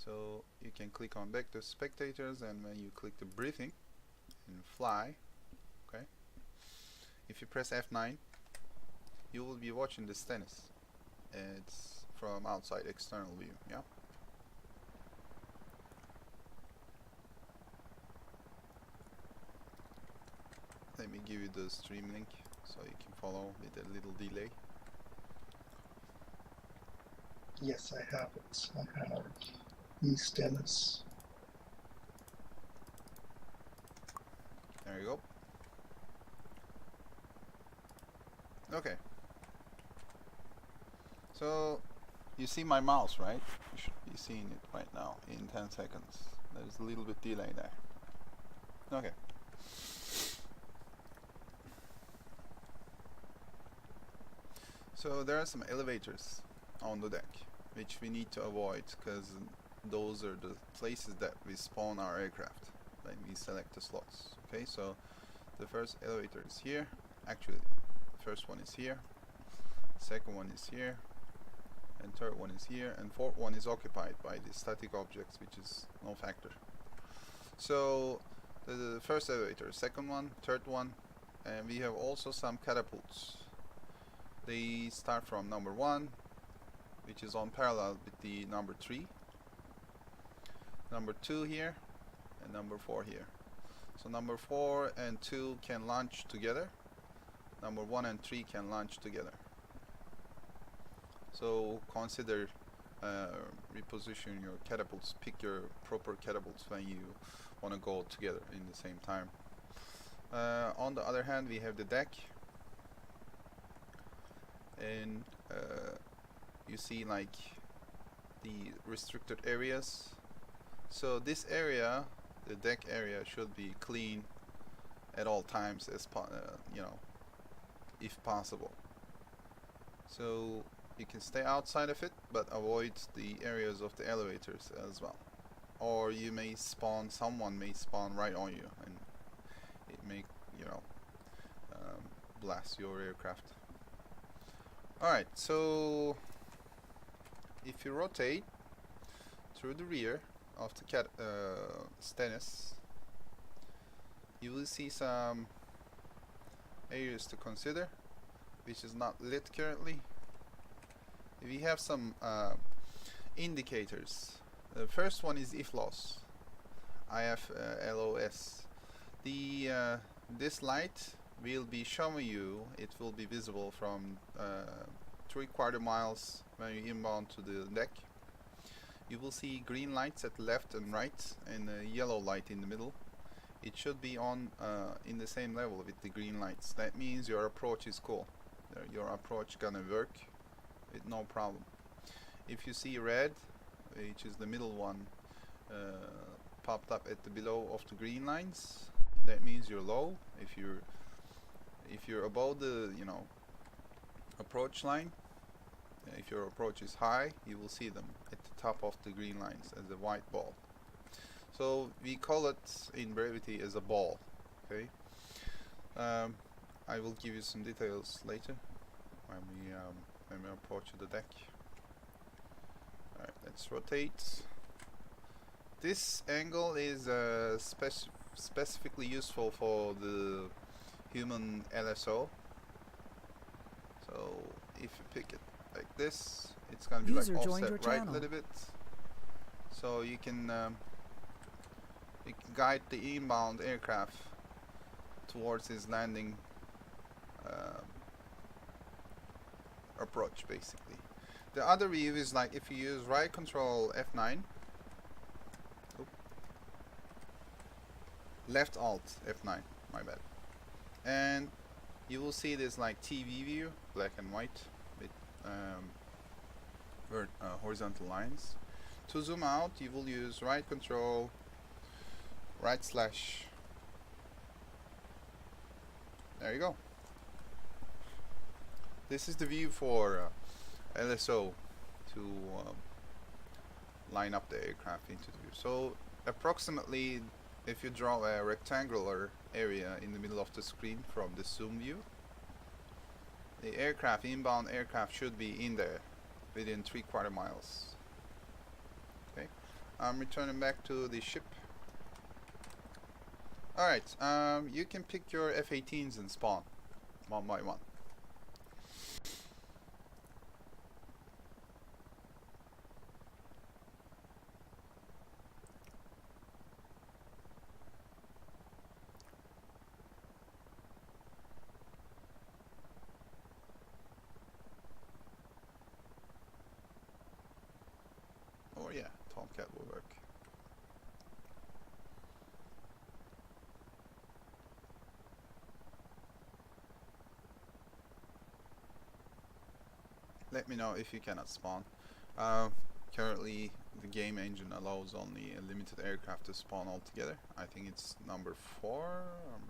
So you can click on back to spectators, and when you click the briefing and fly, okay, if you press F9, you will be watching the Stennis. It's from outside external view. Yeah. Let me give you the stream link so you can follow with a little delay. Yes, I have it. I have East Dennis. There you go. Okay. So you see my mouse, right? You should be seeing it right now in 10 seconds. There's a little bit delay there. Okay. So there are some elevators on the deck which we need to avoid, because those are the places that we spawn our aircraft when we select the slots. Okay, so the first elevator is here. Actually, the first one is here, second one is here, and third one is here, and fourth one is occupied by the static objects, which is no factor. So the first elevator, second one, third one, and we have also some catapults. They start from number 1, which is on parallel with the number 3, number 2 here, and number 4 here. So number 4 and 2 can launch together, number 1 and 3 can launch together. So consider reposition your catapults, pick your proper catapults when you want to go together in the same time. On the other hand, we have the deck, and you see like the restricted areas. So this area, the deck area, should be clean at all times, as you know, if possible. So you can stay outside of it, but avoid the areas of the elevators as well. Or you may spawn, someone may spawn right on you, and it may, you know, blast your aircraft. Alright, so if you rotate through the rear of the Stennis, you will see some areas to consider, which is not lit currently. We have some indicators. The first one is IFLOS. IFLOS. This light will be showing you, it will be visible from 3/4 miles when you inbound to the deck. You will see green lights at left and right, and a yellow light in the middle. It should be on in the same level with the green lights. That means your approach is cool. Your approach gonna work with no problem. If you see red, which is the middle one, popped up at the below of the green lines, that means you're low. If you're above the, you know, approach line, if your approach is high, you will see them at the top of the green lines as a white ball. So we call it in brevity as a ball. Okay. I will give you some details later when we approach the deck. Alright, let's rotate. This angle is specifically useful for the human LSO. So if you pick it like this, it's gonna be like offset right a little bit. So you can guide the inbound aircraft towards his landing approach, basically. The other view is like if you use right control F9, left alt F9, my bad, and you will see this like TV view, black and white with horizontal lines. To zoom out, you will use right control, right slash. There you go. This is the view for LSO to line up the aircraft into the view. So approximately, if you draw a rectangular area in the middle of the screen from the zoom view, the aircraft, inbound aircraft, should be in there within 3/4 miles. Okay. I'm returning back to the ship. Alright, you can pick your F-18s and spawn one by one. Oh yeah, Tomcat will work. Let me know if you cannot spawn. Currently, the game engine allows only a limited aircraft to spawn altogether. I think it's number 4 or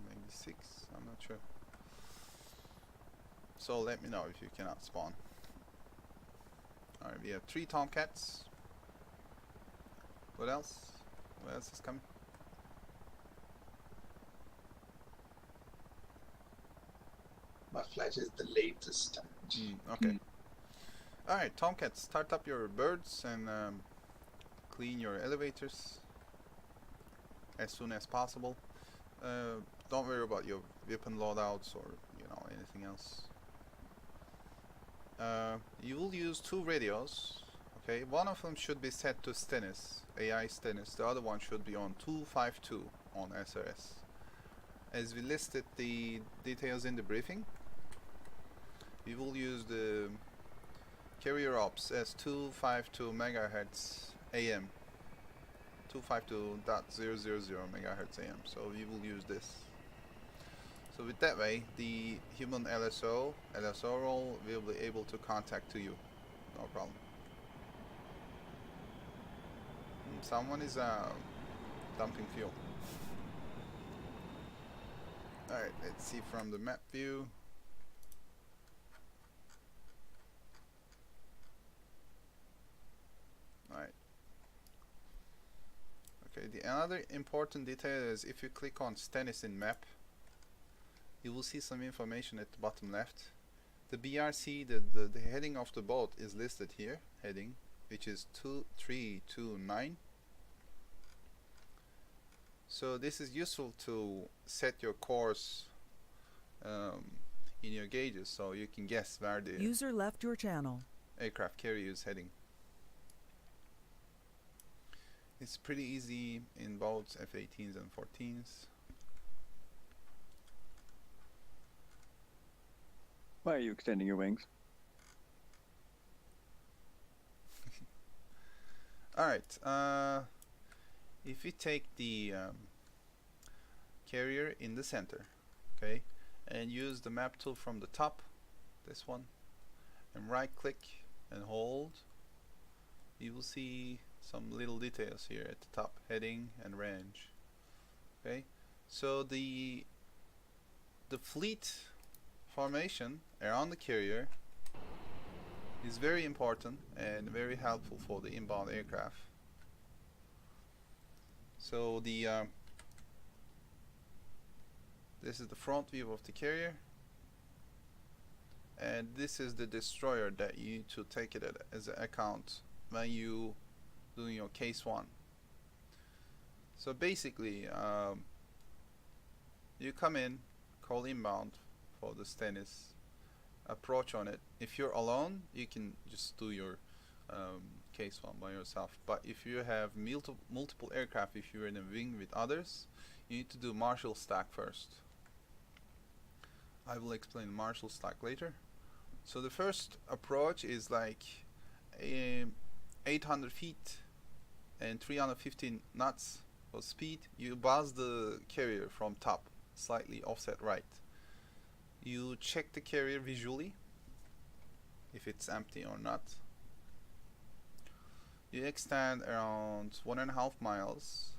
maybe 6, I'm not sure. So let me know if you cannot spawn. Alright, we have 3 Tomcats. What else? What else is coming? My flight is the latest. Okay. Alright, Tomcats, start up your birds and clean your elevators as soon as possible. Don't worry about your weapon loadouts or anything else. You will use 2 radios. Okay, one of them should be set to Stennis, AI Stennis. The other one should be on 252 on SRS. As we listed the details in the briefing, we will use the carrier ops as 252 megahertz AM, 252.000 megahertz AM. So we will use this. So with that way, the human LSO role will be able to contact to you, no problem. Someone is dumping fuel. Alright, let's see from the map view. Alright. Okay, the another important detail is if you click on Stennis in map, you will see some information at the bottom left. The BRC, the heading of the boat is listed here, heading, which is 2329. So this is useful to set your course in your gauges, so you can guess where the user left your channel. Aircraft carrier is heading. It's pretty easy in both F-18s and 14s. Why are you extending your wings? Alright, if we take the carrier in the center, okay, and use the map tool from the top, this one, and right click and hold, you will see some little details here at the top, heading and range. Okay, so the fleet formation around the carrier is very important and very helpful for the inbound aircraft. So this is the front view of the carrier, and this is the destroyer that you need to take it as an account when you doing your case 1. So basically, you come in, call inbound for the Stennis, approach on it. If you're alone, you can just do your case 1 by yourself. But if you have multiple aircraft, if you're in a wing with others, you need to do Marshall stack first. I will explain Marshall stack later. So the first approach is like 800 feet and 315 knots of speed. You buzz the carrier from top, slightly offset right. You check the carrier visually, if it's empty or not. You extend around 1.5 miles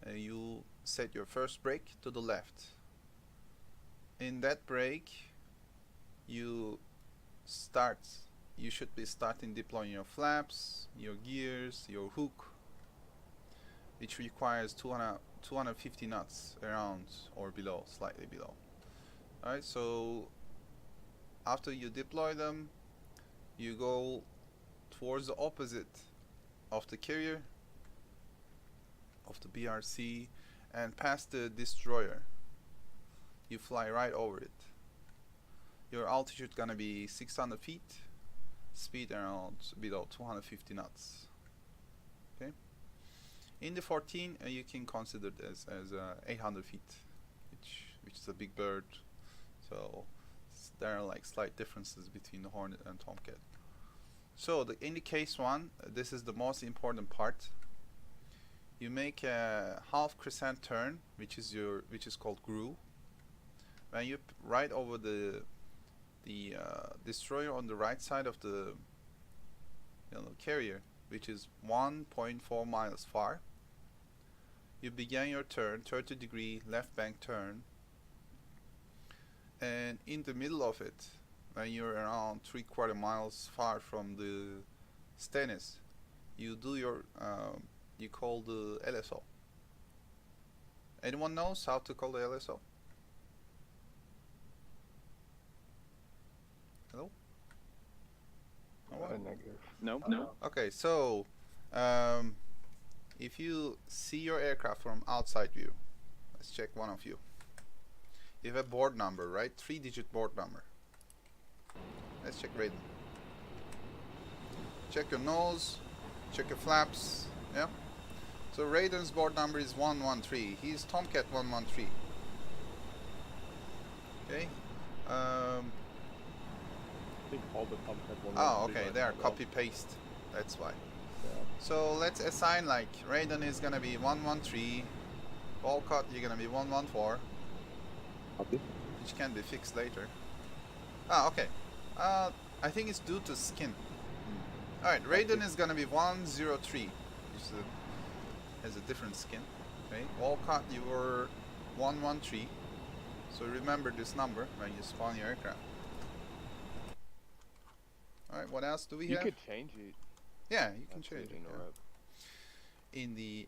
and you set your first brake to the left. In that brake, you should be starting deploying your flaps, your gears, your hook, which requires 250 knots around or below, slightly below. Alright, so after you deploy them, you go towards the opposite of the carrier of the BRC and past the destroyer. You fly right over it. Your altitude gonna be 600 feet, speed around below 250 knots. Okay. In the 14, you can consider this as 800 feet, which is a big bird. So there are like slight differences between the Hornet and Tomcat. So in the case one, this is the most important part. You make a half crescent turn, which is called groove. When you ride over the destroyer on the right side of the carrier, which is 1.4 miles far, you begin your turn, 30-degree left bank turn, and in the middle of it, when you're around 3/4 miles far from the Stennis, you do your you call the LSO. Anyone knows how to call the LSO? Hello? No one? Negative. No. Okay, so if you see your aircraft from outside view, let's check one of you. You have a board number, right? 3-digit board number. Let's check Raiden. Check your nose, check your flaps, yeah? So Raiden's board number is 113. He's Tomcat 113. Okay? I think all the Tomcat one. Oh, okay, they are copy-paste. That's why. Yeah. So let's assign like Raiden is gonna be 113, Walcott you're gonna be 114, Copy. which can be fixed later. Ah, okay. I think it's due to skin. Alright, Raiden is gonna be 103, which has a different skin. Okay, Walcott you were 113, so remember this number when you spawn your aircraft. Alright, what else do we You have? could change it. Yeah, you can Actually, change it. you know yeah. what? In the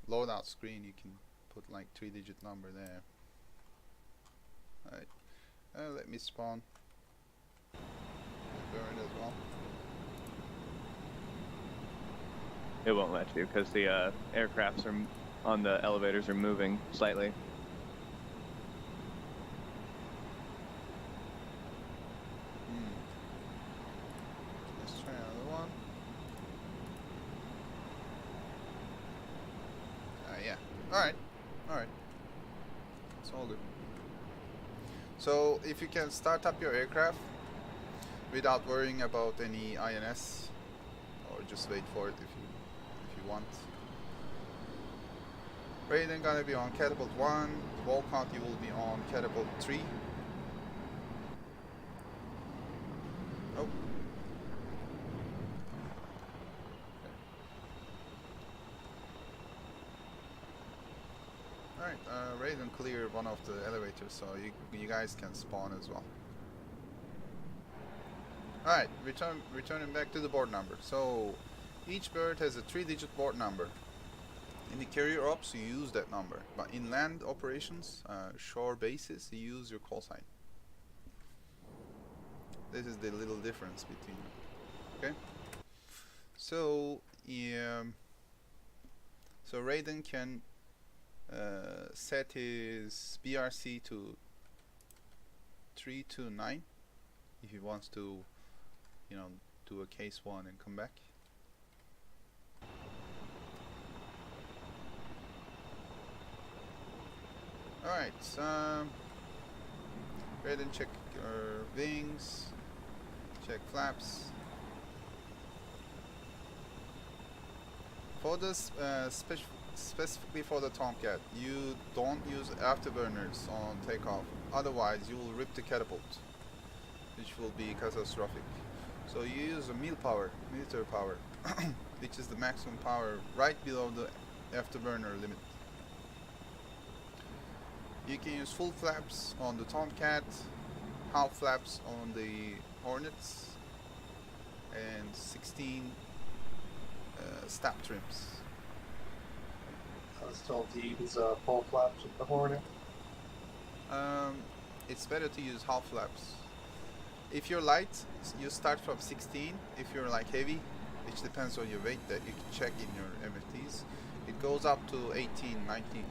loadout screen you can put like 3-digit number there. Alright, let me spawn burn as well. It won't let you because the aircrafts are on the elevators are moving slightly. Let's try another one. Yeah. Alright. Alright. It's all good. So if you can start up your aircraft without worrying about any INS, or just wait for it if you want. Raiden gonna be on catapult 1, Walcott you will be on catapult 3. Oh. Alright, Raiden cleared one of the elevators, so you guys can spawn as well. Alright, returning back to the board number. So each bird has a 3-digit board number. In the carrier ops you use that number, but in land operations, shore bases, you use your call sign. This is the little difference between them. Okay? So so Raiden can set his BRC to 329 if he wants to, do a case 1 and come back. Alright, Raiden, check your wings, check flaps. For this, specifically for the Tomcat, you don't use afterburners on takeoff, otherwise you will rip the catapult, which will be catastrophic. So you use a military power, which is the maximum power right below the afterburner limit. You can use full flaps on the Tomcat, half flaps on the Hornets, and 16 stab trims. I was told to use full flaps with the Hornet. It's better to use half flaps. If you're light, you start from 16. If you're like heavy, which depends on your weight that you can check in your MFTs, It goes up to 18, 19.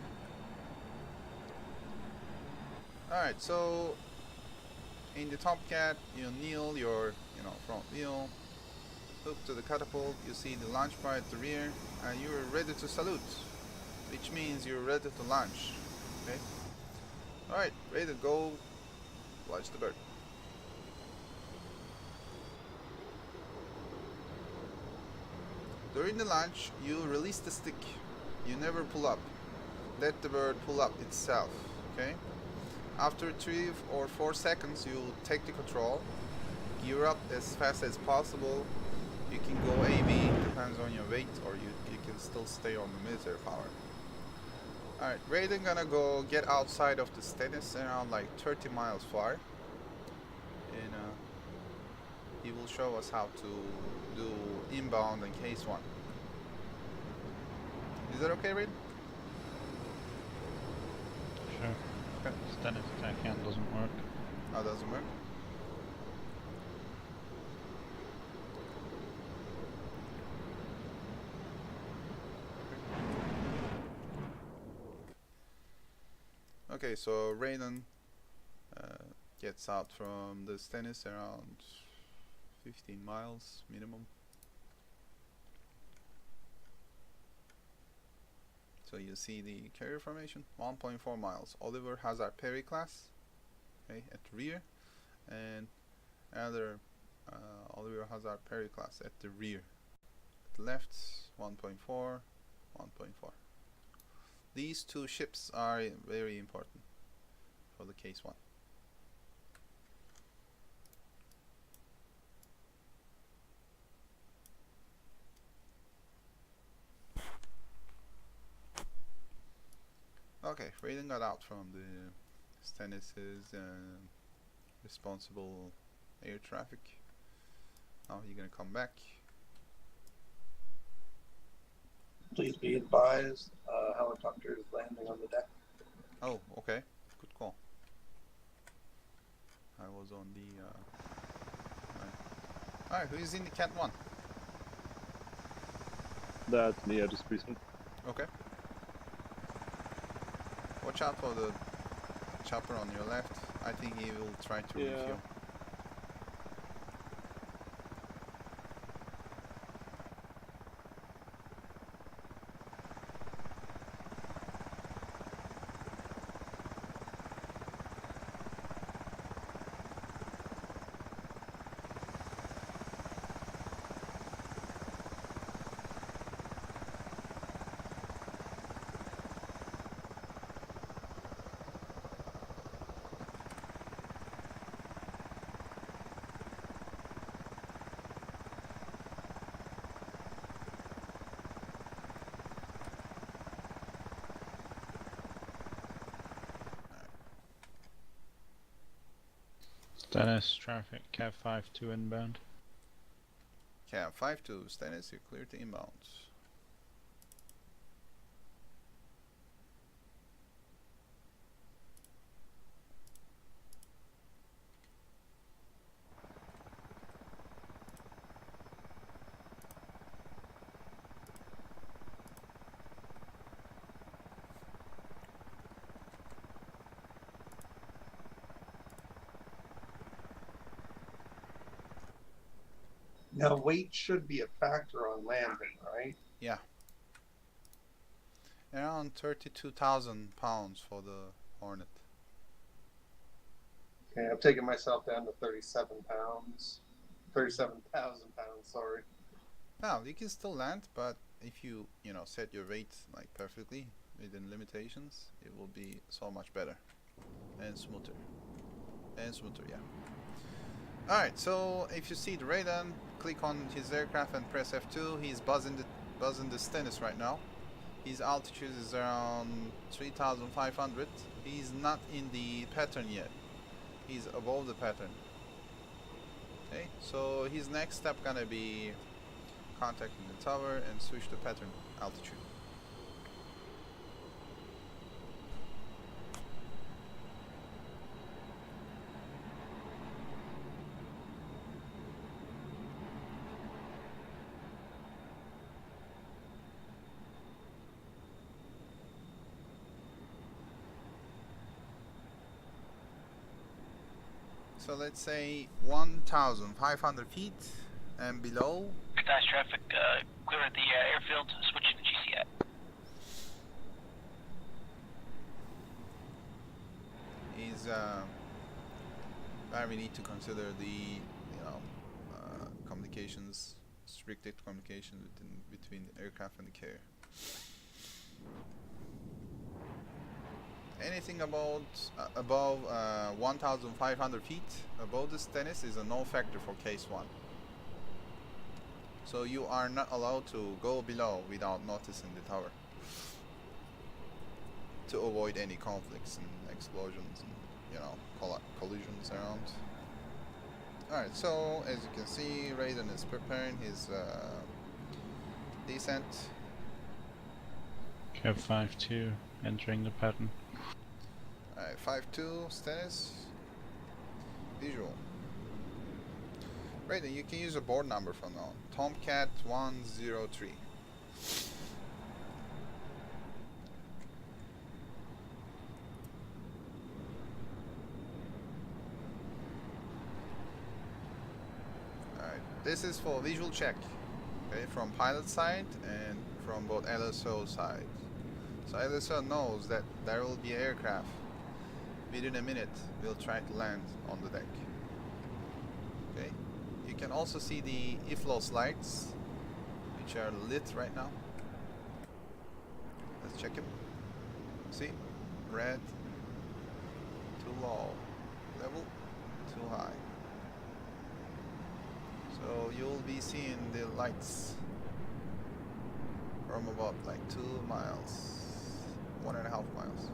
Alright, so in the Tomcat, you kneel your front wheel, hook to the catapult, you see the launch bar at the rear, and you're ready to salute, which means you're ready to launch. Okay? Alright, ready to go. Watch the bird. During the launch, you release the stick. You never pull up. Let the bird pull up itself. Okay? After 3 or 4 seconds, you take the control. Gear up as fast as possible. You can go AV, depends on your weight, or you can still stay on the military power. Alright, Raiden gonna go get outside of the Stennis around like 30 miles far. And he will show us how to do inbound in case 1. Is that okay, Raiden? Sure. Okay. Stennis deckhand doesn't work. Oh, doesn't work? Okay, so Raiden gets out from the Stennis around 15 miles minimum. So you see the carrier formation, 1.4 miles. Oliver Hazard Perry class, okay, at the rear, and another Oliver Hazard Perry class at the rear. At the left, 1.4, 1.4. These 2 ships are very important for the case 1. Okay, Raiden got out from the Stennis's responsible air traffic. Now he's gonna come back. Please be advised, helicopter is landing on the deck. Oh, okay. Good call. I was on the Alright, who's in the Cat 1? That's the displacement. Okay. Watch out for the chopper on your left. I think he will try to refuel. Stennis traffic, Cav 5-2 inbound. Cab 5-2, Stennis, you're clear to inbound. Now, weight should be a factor on landing, right? Yeah. Around 32,000 pounds for the Hornet. Okay, I'm taking myself down to 37 pounds. 37,000 pounds, sorry. Now, you can still land, but if you, set your weight like perfectly within limitations, it will be so much better and smoother. Yeah. Alright, so if you see the Raiden, click on his aircraft and press F2. He's buzzing the Stennis right now. His altitude is around 3,500. He's not in the pattern yet. He's above the pattern. Okay, so his next step gonna be contacting the tower and switch to pattern altitude. So let's say 1,500 feet and below. Dash traffic, clear at the airfield, switching to GCI. Is we need to consider the communications, restricted communication between the aircraft and the carrier. Anything about above 1,500 feet above this Stennis is a no factor for case 1. So you are not allowed to go below without noticing the tower to avoid any conflicts and explosions and collisions around. Alright, so as you can see, Raiden is preparing his descent. Cap 5-2, entering the pattern. Alright, 5-2, Stennis. Visual. Raiden, you can use a board number from now on. Tomcat 103. This is for visual check, okay, from pilot side and from both LSO side. So LSO knows that there will be aircraft. Within a minute, we'll try to land on the deck. Okay. You can also see the IFLOS lights, which are lit right now. Let's check them. See, red, too low, level, too high. So you'll be seeing the lights from about like 2 miles, 1.5 miles,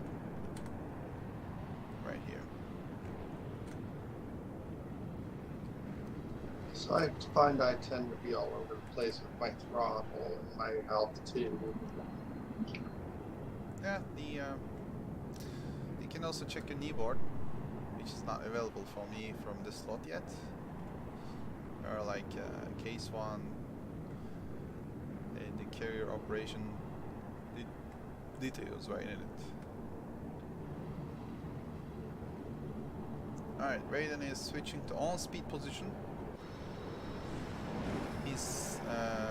right here. So I find I tend to be all over the place with my throttle and my altitude. Yeah, you can also check your kneeboard, which is not available for me from this slot yet. Or like case 1 and the carrier operation details right in it. Alright, Raiden is switching to on speed position. His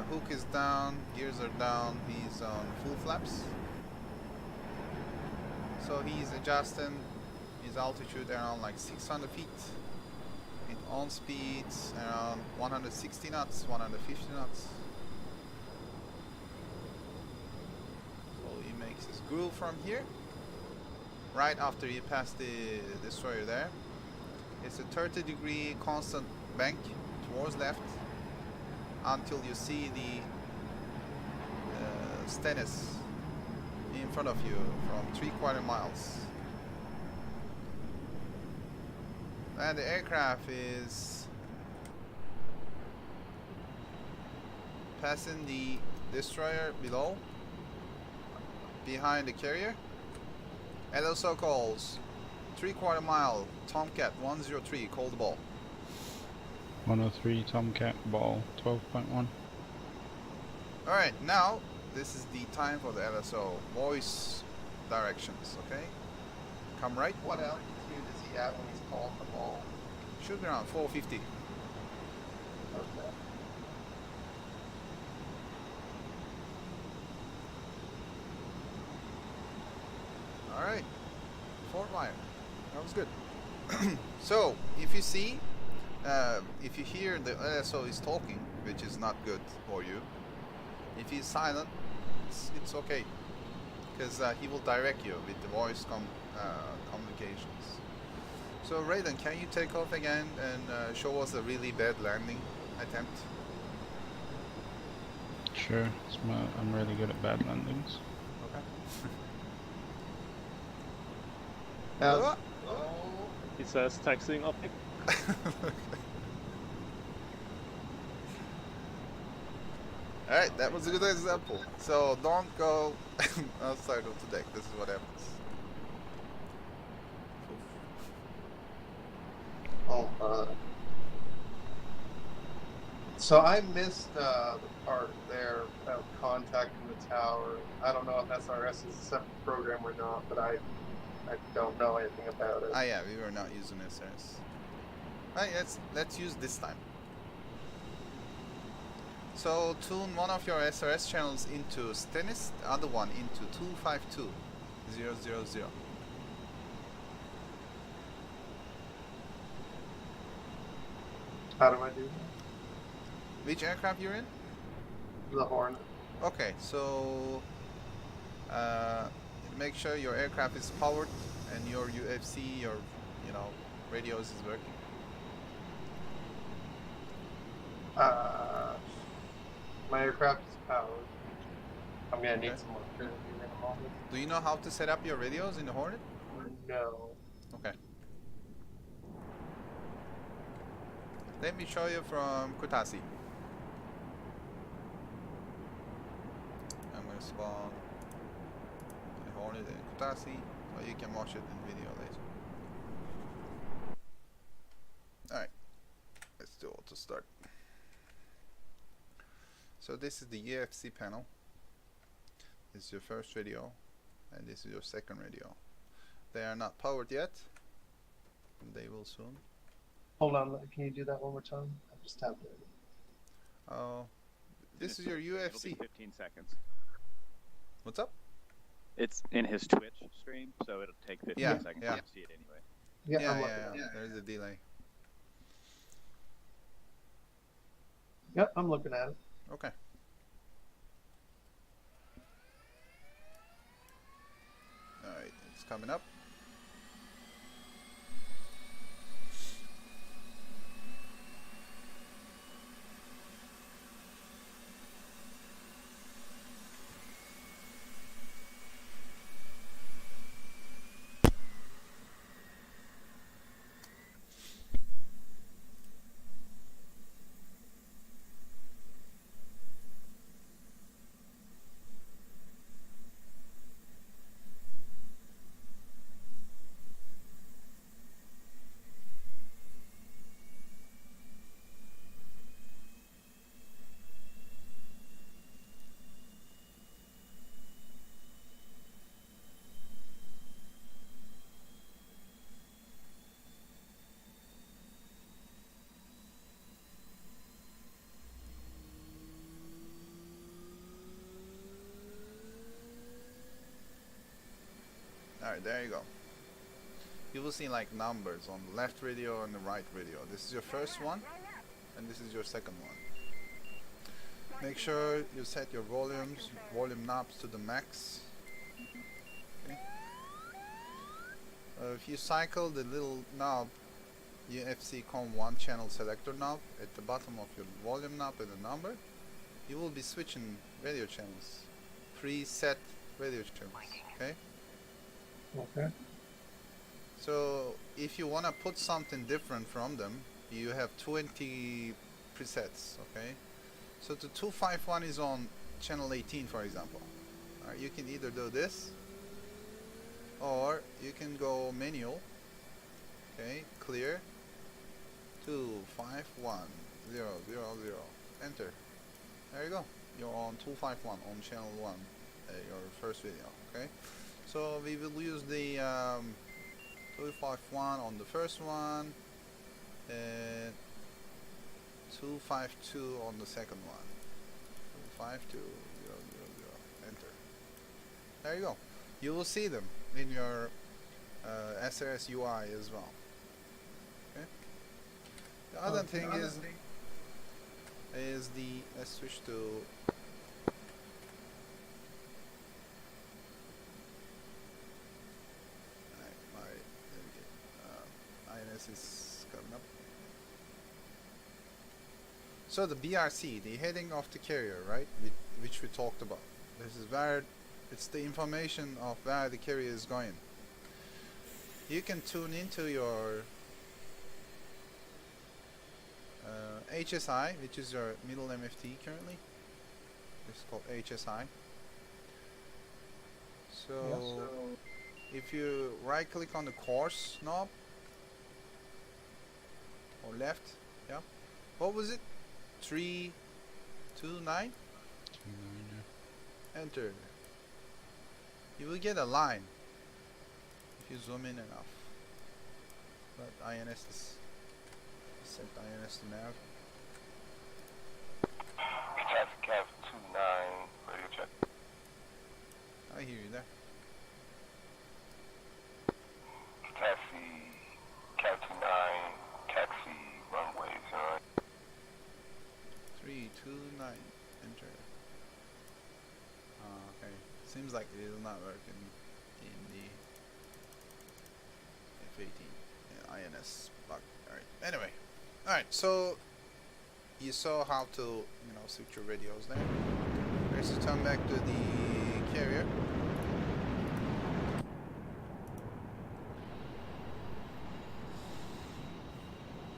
hook is down, gears are down, he's on full flaps. So he's adjusting his altitude around like 600 feet. On speeds around 160 knots, 150 knots. So he makes his groove from here. Right after you pass the destroyer there, it's a 30-degree constant bank towards left until you see the Stennis in front of you from 3/4 miles. And the aircraft is passing the destroyer below, behind the carrier. LSO calls 3/4 mile, Tomcat 103, call the ball. 103, Tomcat, ball, 12.1. Alright, now this is the time for the LSO. Voice directions, okay? Come right. What altitude is he at when he's calling the ball? Should be around 450. Okay. Alright, Fort Myer. That was good. So, if you see, if you hear the LSO is talking, which is not good for you, if he's silent, it's okay. Because he will direct you with the voice communications. So Raiden, can you take off again and show us a really bad landing attempt? Sure, I'm really good at bad landings. Okay. Now, He says taxiing up. Alright, that was a good example. So don't go outside of the deck. This is what happens. So I missed the part there of contacting the tower. I don't know if SRS is a separate program or not, but I don't know anything about it. Ah yeah, we were not using SRS. Right, let's use this time. So tune one of your SRS channels into Stennis, the other one into 252.000. How do I do that? Which aircraft you're in? The Hornet. Okay, so make sure your aircraft is powered and your UFC, your radios is working. My aircraft is powered. I'm gonna need Okay. some more training in a moment. Do you know how to set up your radios in the Hornet? No. Okay. Let me show you from Kutaisi. I'm gonna spawn the Hornet in Kutaisi so you can watch it in video later. Alright, let's do auto start. So this is the UFC panel. This is your first radio and this is your second radio. They are not powered yet. They will soon. Hold on. Can you do that one more time? I just tapped it. Oh, this is your It'll be UFC. 15 seconds. What's up? It's in his Twitch stream, so it'll take 15 Yeah, seconds yeah. to see it anyway. Yeah, I'm looking at it. There is a delay. Yep, I'm looking at it. Okay. Alright, it's coming up. Alright, there you go. You will see like numbers on the left radio and the right radio. This is your first one, and this is your second one. Make sure you set your volume knobs to the max. Okay. If you cycle the little knob, UFC COM1 channel selector knob at the bottom of your volume knob and the number, you will be switching radio channels, preset radio channels. Okay. Okay. So if you want to put something different from them, you have 20 presets, okay? So the 251 is on channel 18, for example. Alright, you can either do this, or you can go manual, okay, clear, 251.000, enter. There you go. You're on 251 on channel 1, your first video, okay? So we will use the 251 on the first one and 252 on the second one. 252.000, enter. There you go. You will see them in your SRS UI as well. Okay. The other thing is the let's switch to INS is coming up. So the BRC, the heading of the carrier, right? Which we talked about. This is where it's the information of where the carrier is going. You can tune into your HSI, which is your middle MFT currently. It's called HSI. So if you right click on the course knob or left, yeah. What was it? 329? Enter. You will get a line if you zoom in enough. But INS is Set INS to nav. Taxi Cav 29, radio check. I hear you there. Taxi Cav 29, taxi runway 0. 329. Enter. Okay. Seems like it is not working in the F-18 INS bug. Alright. Anyway. Alright, so you saw how to, switch your radios there. Let's turn back to the carrier.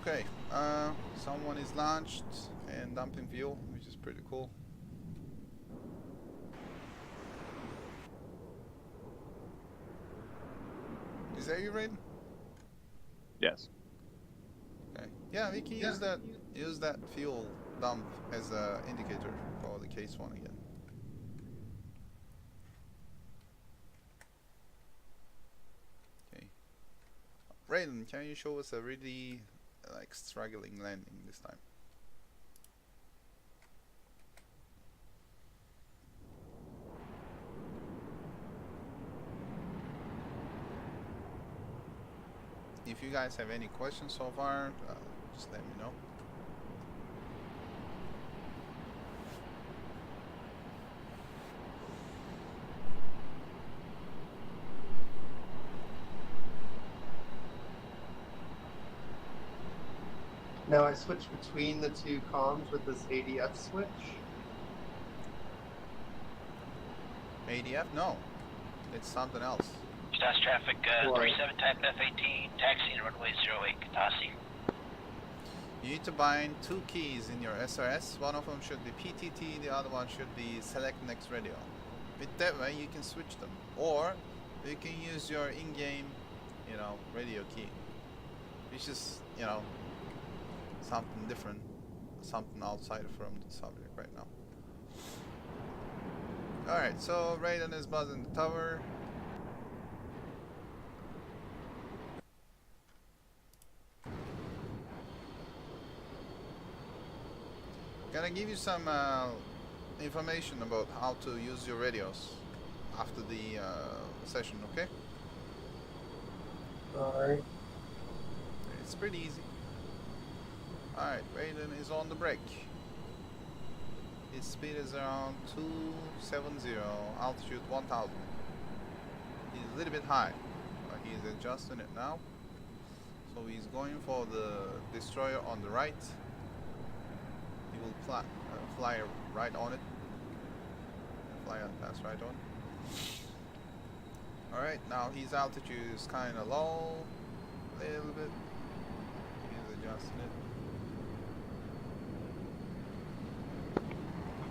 Okay, someone is launched and dumping fuel, which is pretty cool. Is that you, Raiden? Yes. Okay. Yeah, we can use that fuel dump as a indicator for the case one again. Okay. Raiden, can you show us a really struggling landing this time? If you guys have any questions so far, just let me know. Now I switch between the two comms with this ADF switch. ADF? No. It's something else. Stas traffic, What? 37 type F-18, taxiing runway 08, Katasi. You need to bind two keys in your SRS. One of them should be PTT, the other one should be select next radio. With that way you can switch them. Or you can use your in-game, radio key. Which is, something different. Something outside from the subject right now. Alright, so Raiden is buzzing the tower. Gonna give you some information about how to use your radios after the session, okay? Alright. It's pretty easy. Alright, Raiden is on the brake. His speed is around 270, altitude 1000. He's a little bit high, but he's adjusting it now. So he's going for the destroyer on the right. He will fly right on it. Fly and pass right on. Alright, now his altitude is kind of low. A little bit. He's adjusting it.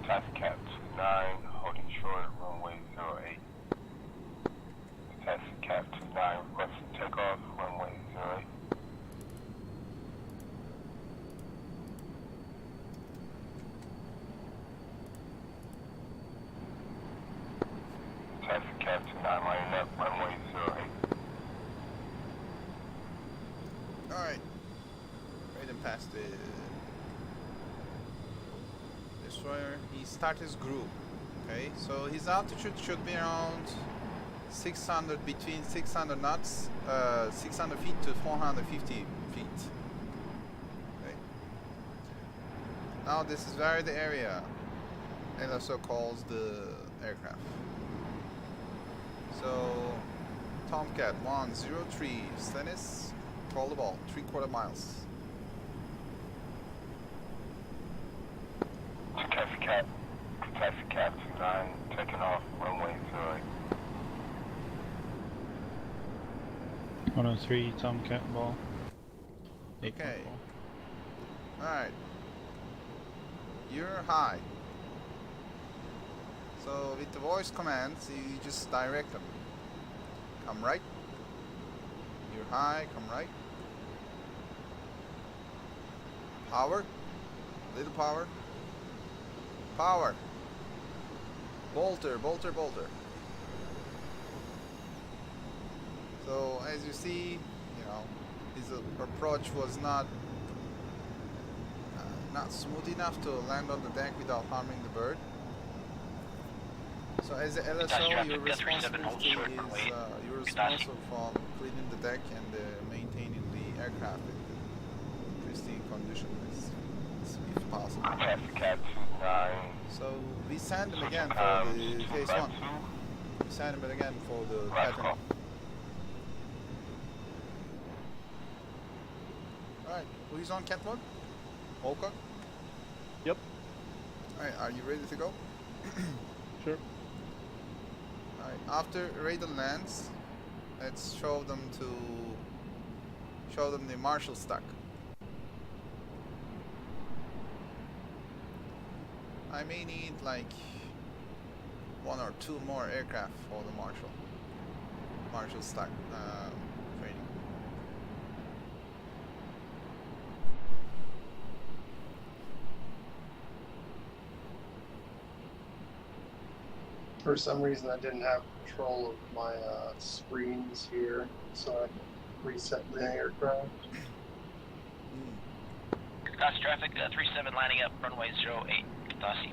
Taxi Cav 29, holding short, runway 08. Taxi Cav 29, requesting takeoff, runway 08. Taxi Cav 29, lining up, runway 08. Alright. Raiden passed the destroyer. He started his groove. Okay, so his altitude should be around 600, between 600 knots, 600 feet to 450 feet. Okay. Now this is where the area LSO calls the aircraft. So Tomcat 103, Stennis, call the ball, 3/4 miles. Taxi Cav 29, taking off, runway 08. 103 Tomcat ball. 8.4. Okay. Alright. You're high. So with the voice commands, you just direct them. Come right. You're high, come right. Power. Little power. Power. Bolter, bolter, bolter. So as you see, his approach was not not smooth enough to land on the deck without harming the bird. So as a LSO, your responsibility is you're responsible for cleaning the deck and maintaining the aircraft in pristine condition if possible. Taxi Cat 29. So we send them again for the case 1. We send them again for the pattern. Alright, who's on cat 1? Holcock? Yep. Alright, are you ready to go? Sure. Alright, after radar lands, let's show them the Marshall stack. I may need like 1 or 2 more aircraft for the Marshall stack training. For some reason, I didn't have control of my screens here, so I can reset the aircraft. Katasi traffic, 37 lining up, runway 08, Katasi.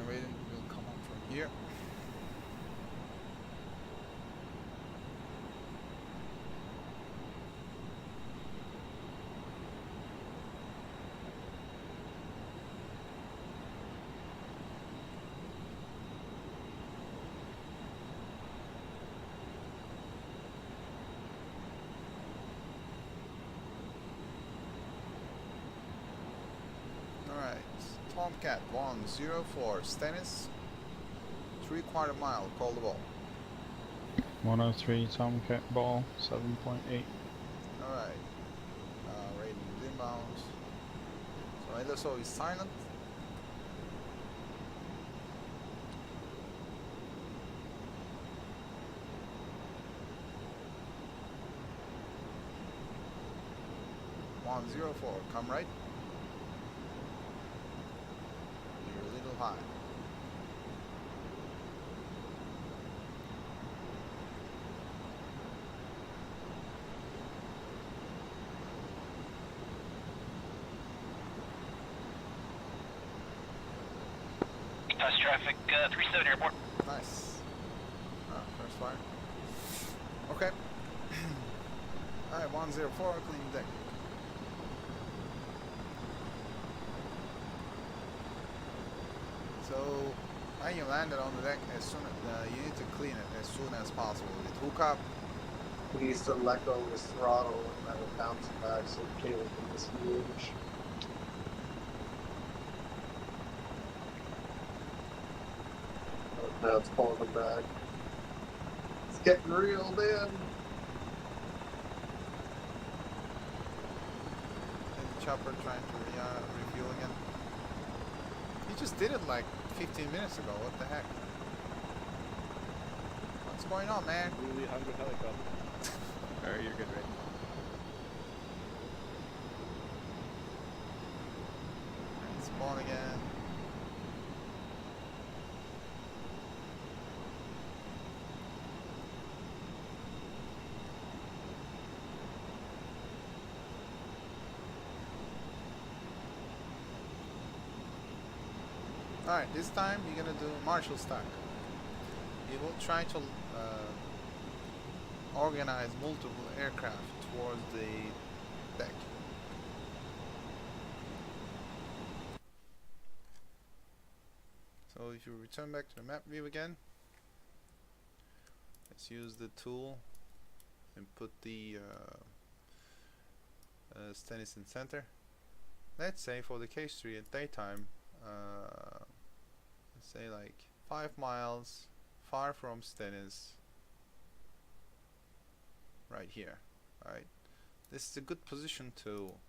Raiden will come up from here. Alright, Tomcat 104, Stennis, 3/4 mile, call the ball. 103 Tomcat ball, 7.8. Alright, Raiden is inbound. So LSO is silent. You're come right. You're a little high. Katasi traffic, 37 airport. Nice. First fire. Okay. Alright, 104, clean deck. So, when you landed on the deck, as soon you need to clean it as soon as possible. With hook up. He needs to let go of his throttle and let it bounce back so the cable can disengage. Oh, now it's pulling him back. It's getting reeled in. And the chopper trying to refuel again. He just did it like 15 minutes ago. What the heck? What's going on, man? Really hungry helicopter. Alright, you're good, right? Spawn again. Alright, this time you're gonna do Marshall stack. You will try to organize multiple aircraft towards the deck. So if you return back to the map view again, let's use the tool and put the Stennis in center. Let's say for the case 3 at daytime, let's say like 5 miles far from Stennis, right here. Alright, this is a good position to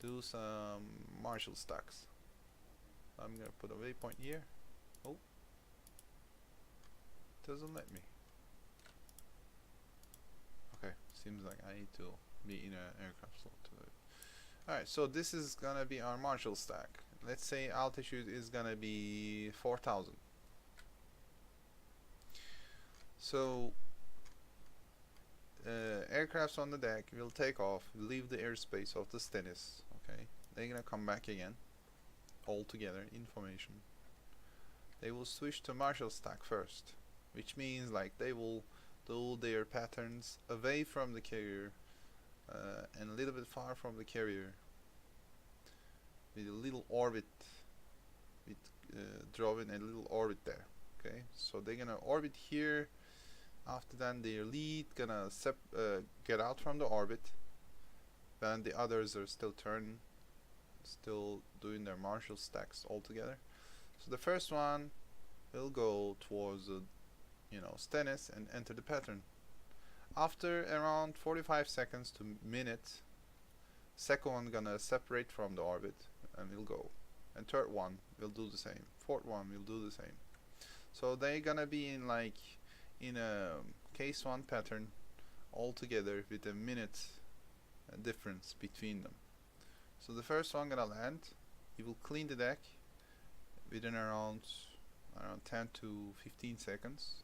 do some Marshall stacks. I'm gonna put a waypoint here. Oh, doesn't let me. Okay, seems like I need to be in an aircraft slot. Alright, so this is gonna be our Marshall stack. Let's say altitude is gonna be 4,000. So aircrafts on the deck will take off, leave the airspace of the Stennis. Okay, they're gonna come back again, all together in formation. They will switch to Marshall stack first, which means like they will do their patterns away from the carrier and a little bit far from the carrier with a little orbit, with drawing a little orbit there. Okay, so they're gonna orbit here. After that, their lead gonna get out from the orbit. Then the others are still turning, still doing their Marshall stacks all together. So the first one will go towards the, Stennis and enter the pattern. After around 45 seconds to minute, second one gonna separate from the orbit and will go, and third one will do the same. Fourth one will do the same. So they're gonna be in a case one pattern all together with a minute difference between them. So the first one gonna land. He will clean the deck within around 10 to 15 seconds.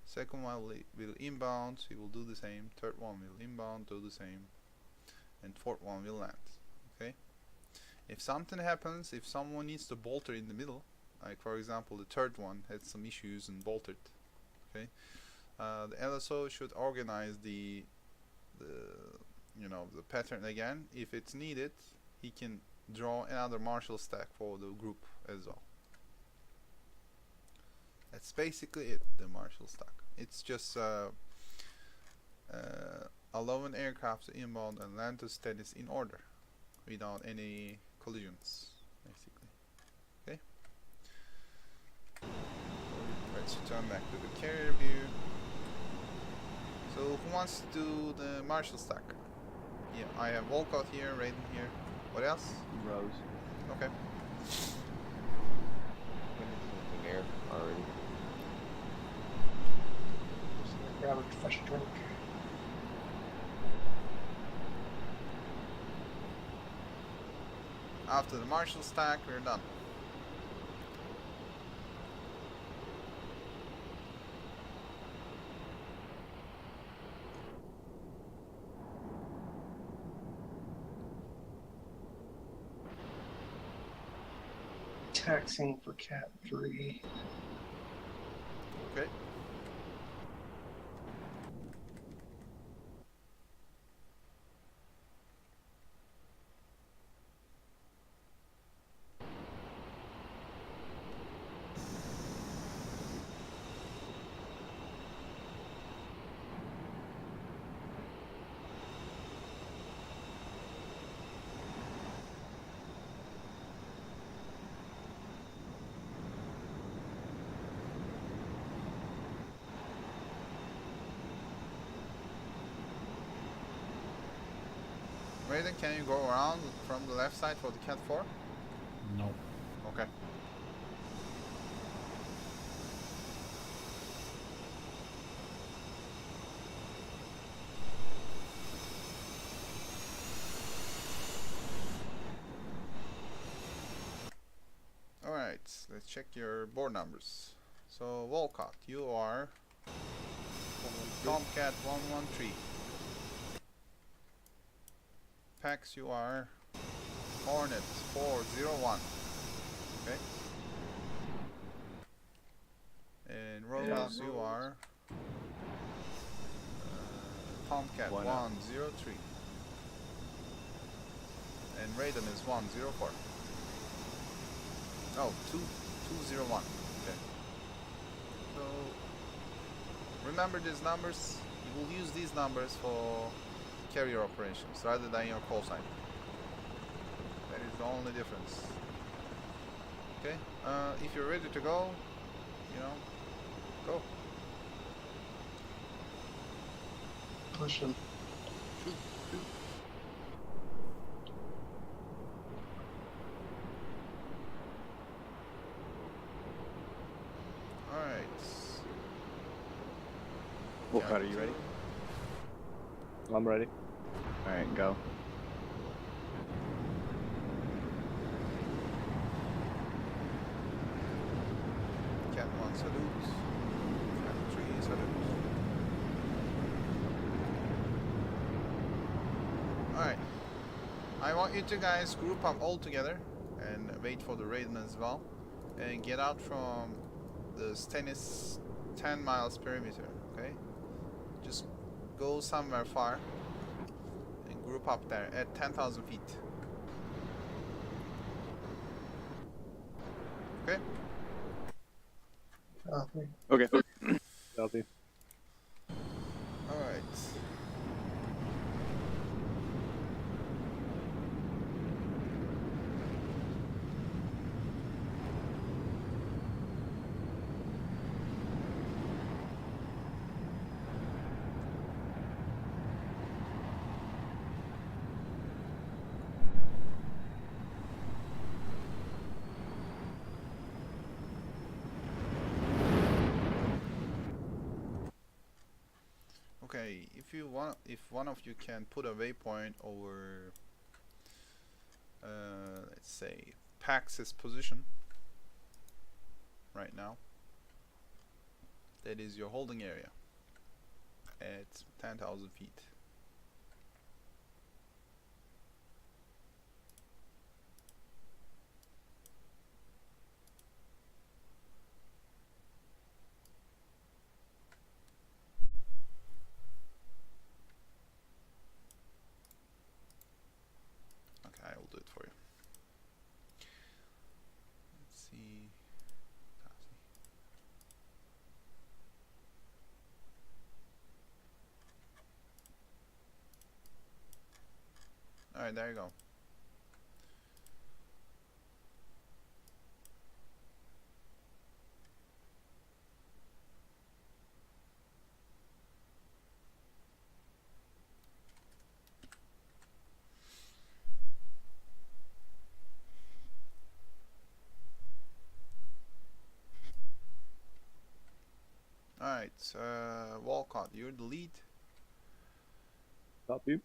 Second one will inbound, he will do the same. Third one will inbound, do the same. And fourth one will land. Okay? If something happens, if someone needs to bolter in the middle, like for example the third one had some issues and bolted, okay, the LSO should organize the pattern again. If it's needed, he can draw another Marshall stack for the group as well. That's basically it, the Marshall stack. It's just allowing aircraft to inbound and land to Stennis in order without any collisions, basically. Okay? Let's return back to the carrier view. So who wants to do the Marshall stack? Yeah, I have Volkov here, Raiden here. What else? Rose. Okay. Air already. Grab a fresh drink. After the Marshall stack, we're done. Taxing for Cat 3. Okay. Raiden, can you go around from the left side for the Cat 4? No. Okay. Alright, let's check your board numbers. So, Volkov, you are Tomcat 113. Pax, you are Hornet 401. Okay. And Rose, you are Tomcat 103. And Raiden is 104. Oh, 201. Okay. So remember these numbers. You will use these numbers for carrier operations rather than your call sign. That is the only difference. Okay. If you're ready to go, go. Push him. Shoot. Alright. Wolfcat, are you ready? I'm ready. All right, go. Cat 1 salutes. Cat 3 salutes. Alright. I want you to guys group up all together and wait for the Raiden as well. And get out from the Stennis 10 miles perimeter, okay? Just go somewhere far and group up there at 10,000 feet. Okay? Okay. Copy. Alright. Okay, if one of you can put a waypoint over, let's say, Pax's position right now, that is your holding area at 10,000 feet. Okay, I will do it for you. Let's see. Alright, there you go. Alright, Walcott, you're the lead. Copy.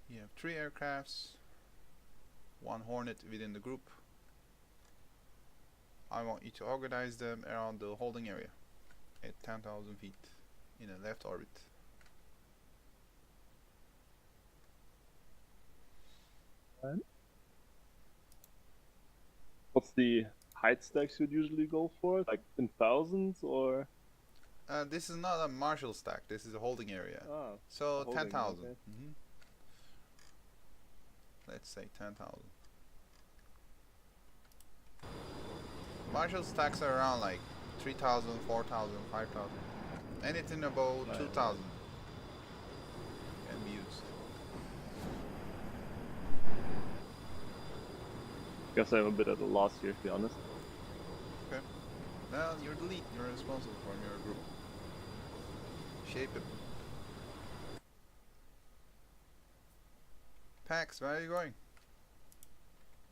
You have 3 aircrafts, 1 Hornet within the group. I want you to organize them around the holding area at 10,000 feet in a left orbit. What's the height stacks you'd usually go for? Like in thousands or? This is not a Marshall stack, this is a holding area. Ah, So holding, 10,000. okay. Let's say 10,000. Marshall stacks are around like 3,000, 4,000, 5,000. Anything above Right. 2,000 can be used. Guess I'm a bit at a loss here, to be honest. Okay. Well, you're the lead. You're responsible for your group. Shape it. Pax, where are you going?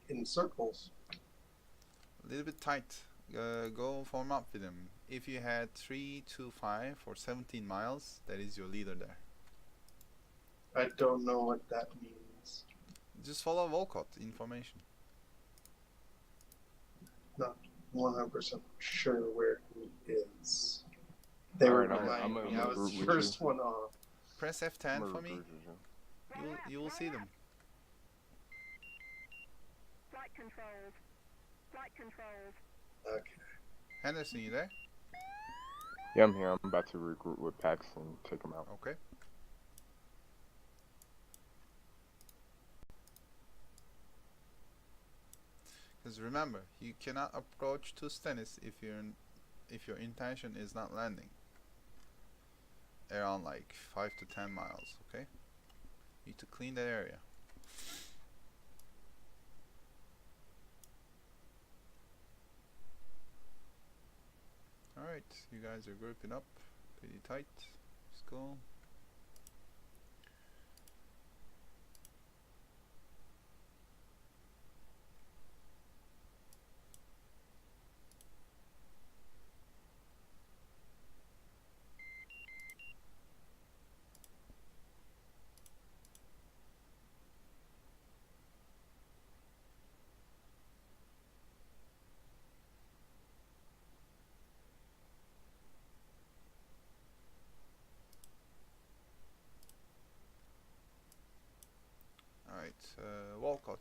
In circles. A little bit tight. Go form up with them. If you had 3, 2, 5 for 17 miles, that is your leader there. I don't know what that means. Just follow Volcott information. Not 100% sure where he is. They were Alright, reminding I'm me. I was group the with first you. one off. Press F10 for me. You will see them. Flight controls. Flight controls. Okay. Henderson, you there? Yeah, I'm here. I'm about to regroup with Pax and take him out. Okay. Because remember, you cannot approach to Stennis if your intention is not landing. Around like 5 to 10 miles, okay? You need to clean that area. Alright, you guys are grouping up pretty tight. Let's go.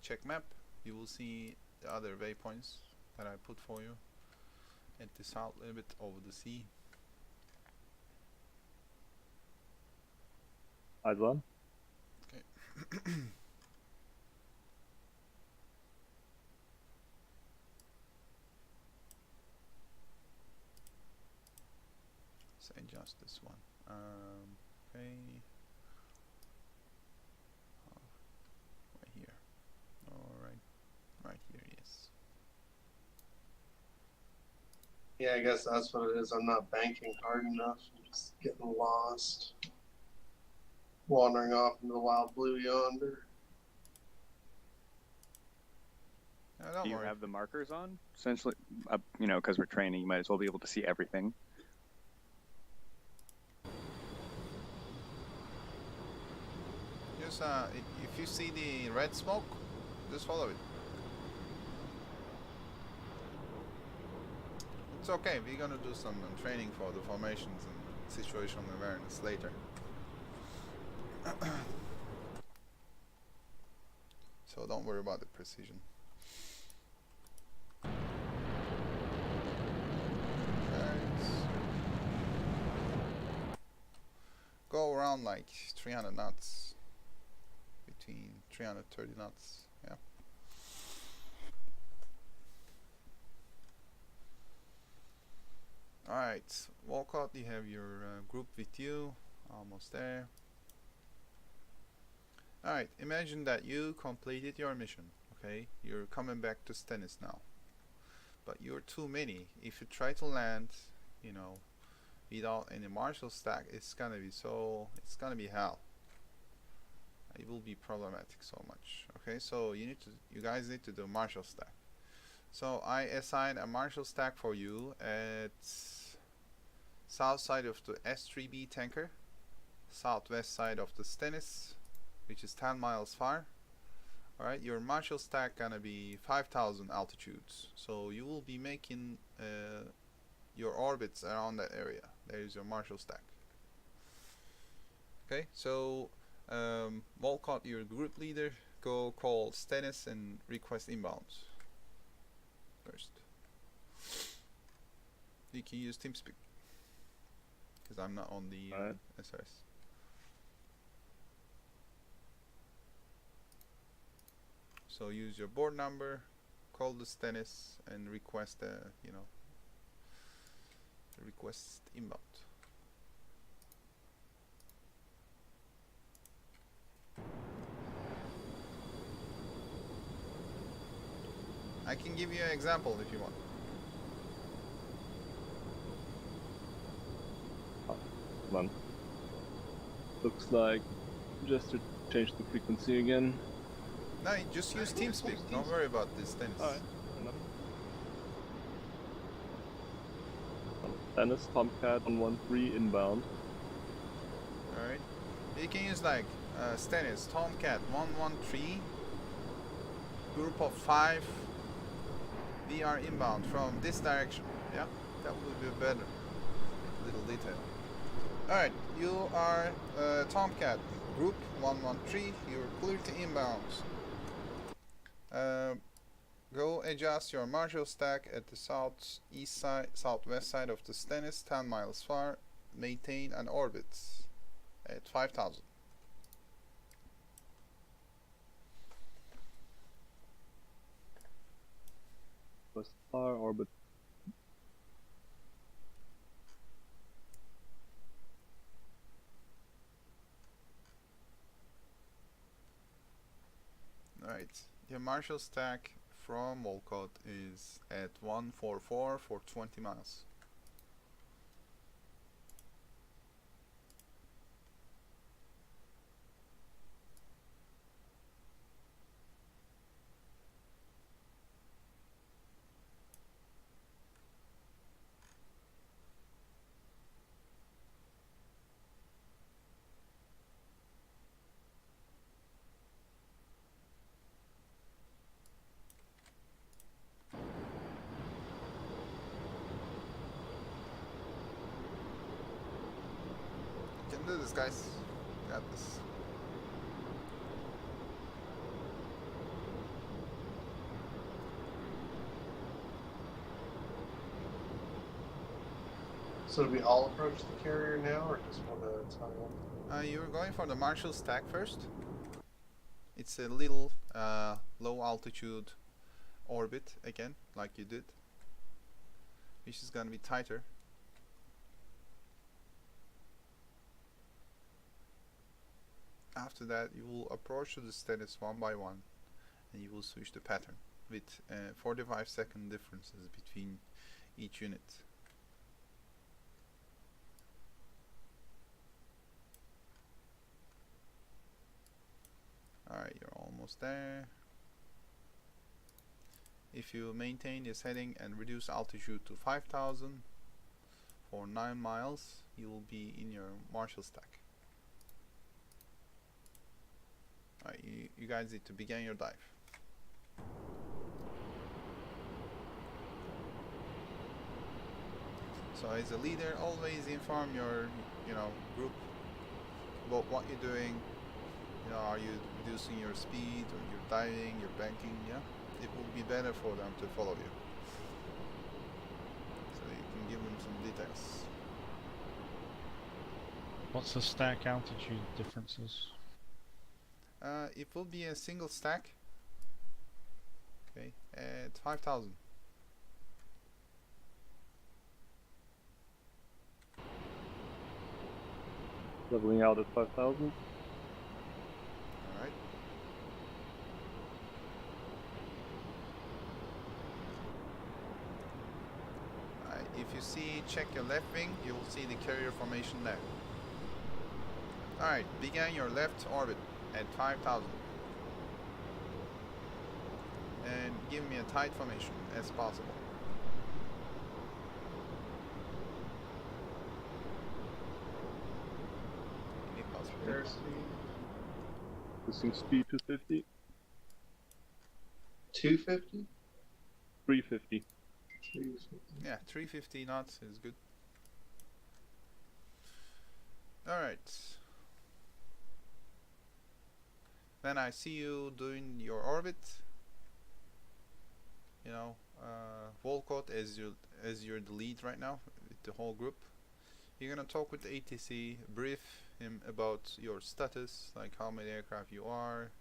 check map, you will see the other waypoints that I put for you at the south limit over the sea. Eyes on. Let's adjust this one. Okay. Right here. Alright. Right here, yes. Yeah, I guess that's what it is. I'm not banking hard enough. I'm just getting lost. Wandering off into the wild blue yonder. No, don't Do you worry. have the markers on? Essentially, you know, because we're training, you might as well be able to see everything. Just if you see the red smoke, just follow it. It's okay. We're gonna do some training for the formations and situational awareness later. So don't worry about the precision. Go around like 300 knots, between 330 knots, yeah. Alright, Walcott, you have your group with you, almost there. Alright, imagine that you completed your mission, okay? You're coming back to Stennis now. But you're too many. If you try to land, you know, without any marshal stack, it's gonna be hell. It will be problematic so much. Okay, so you guys need to do marshal stack. So I assign a marshal stack for you at south side of the S3B tanker, southwest side of the Stennis, which is 10 miles far. Alright, your marshal stack gonna be 5,000 altitudes. So you will be making your orbits around that area. There is your marshal stack. Okay, so Walcott, your group leader, go call Stennis and request inbounds first. You can use TeamSpeak because I'm not on the SRS. So use your board number, call the Stennis, and request request inbound. I can give you an example if you want. Come on. Looks like just to change the frequency again. No, you just use TeamSpeak. Don't worry about this Stennis. Alright. Stennis, Tomcat 113 inbound. Alright. You can use like Stennis, Tomcat 113, group of 5. We are inbound from this direction. Yeah, that would be better. Little detail. Alright, you are Tomcat, group 113. You're clear to inbound. Go adjust your marshal stack at the southeast side, southwest side of the Stennis, 10 miles far. Maintain an orbit at 5,000. West far orbit. Alright, your marshal stack from Walcott is at 144 for 20 miles. Do this, guys. Got this. So do we all approach the carrier now, or just one at a time? You're going for the Marshall stack first. It's a little low altitude orbit again, like you did, which is gonna be tighter. After that, you will approach to the Stennis one by one, and you will switch the pattern with 45-second differences between each unit. Alright, you're almost there. If you maintain this heading and reduce altitude to 5,000 for 9 miles, you will be in your Marshall stack. Alright, you guys need to begin your dive. So as a leader, always inform your group about what you're doing. Are you reducing your speed, or you're diving, you're banking? Yeah, it will be better for them to follow you. So you can give them some details. What's the stack altitude differences? It will be a single stack. Okay, at 5,000. Leveling out at 5,000. Alright. If you check your left wing, you will see the carrier formation there. Alright, begin your left orbit at 5,000. And give me a tight formation as possible. Airspeed. Boosting speed to 50. 250? 350. 350. Yeah, 350 knots is good. Alright. Then I see you doing your orbit. Volcott as you're the lead right now with the whole group. You're gonna talk with the ATC, brief him about your status, like how many aircraft you are,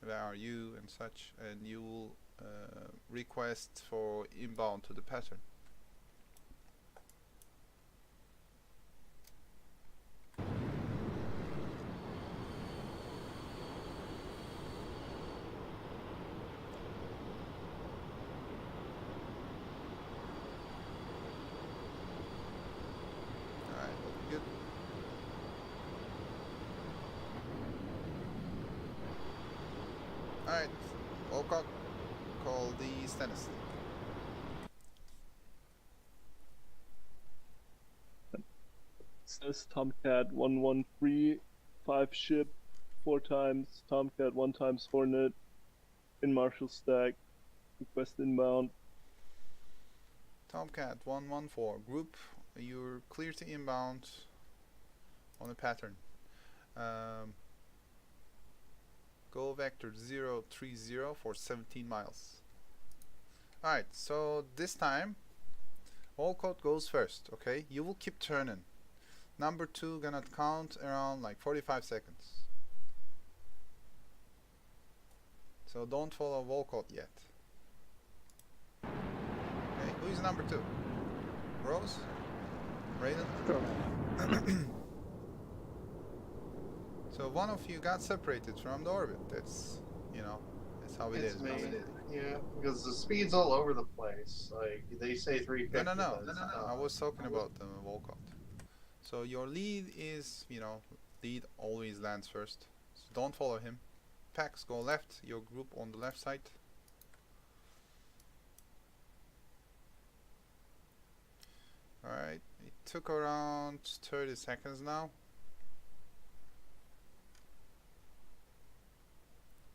where are you and such, and you will request for inbound to the pattern. Alright, Volcott, call the Stennis. Says Tomcat 113, 5 ship, 4 times, Tomcat 1 times Hornet, in Marshall stack, request inbound. Tomcat 114, group, you're clear to inbound on a pattern. Go vector 030 for 17 miles. Alright, so this time Volcott goes first, okay? You will keep turning. Number 2 gonna count around like 45 seconds. So don't follow Volcott yet. Okay, who's number 2? Rose? Raiden? So one of you got separated from the orbit. That's how it It's is. me. Yeah, because the speed's all over the place. Like they say 350. No. I was talking about the Volcott. So your lead is, lead always lands first. So don't follow him. Pax, go left. Your group on the left side. Alright, it took around 30 seconds now.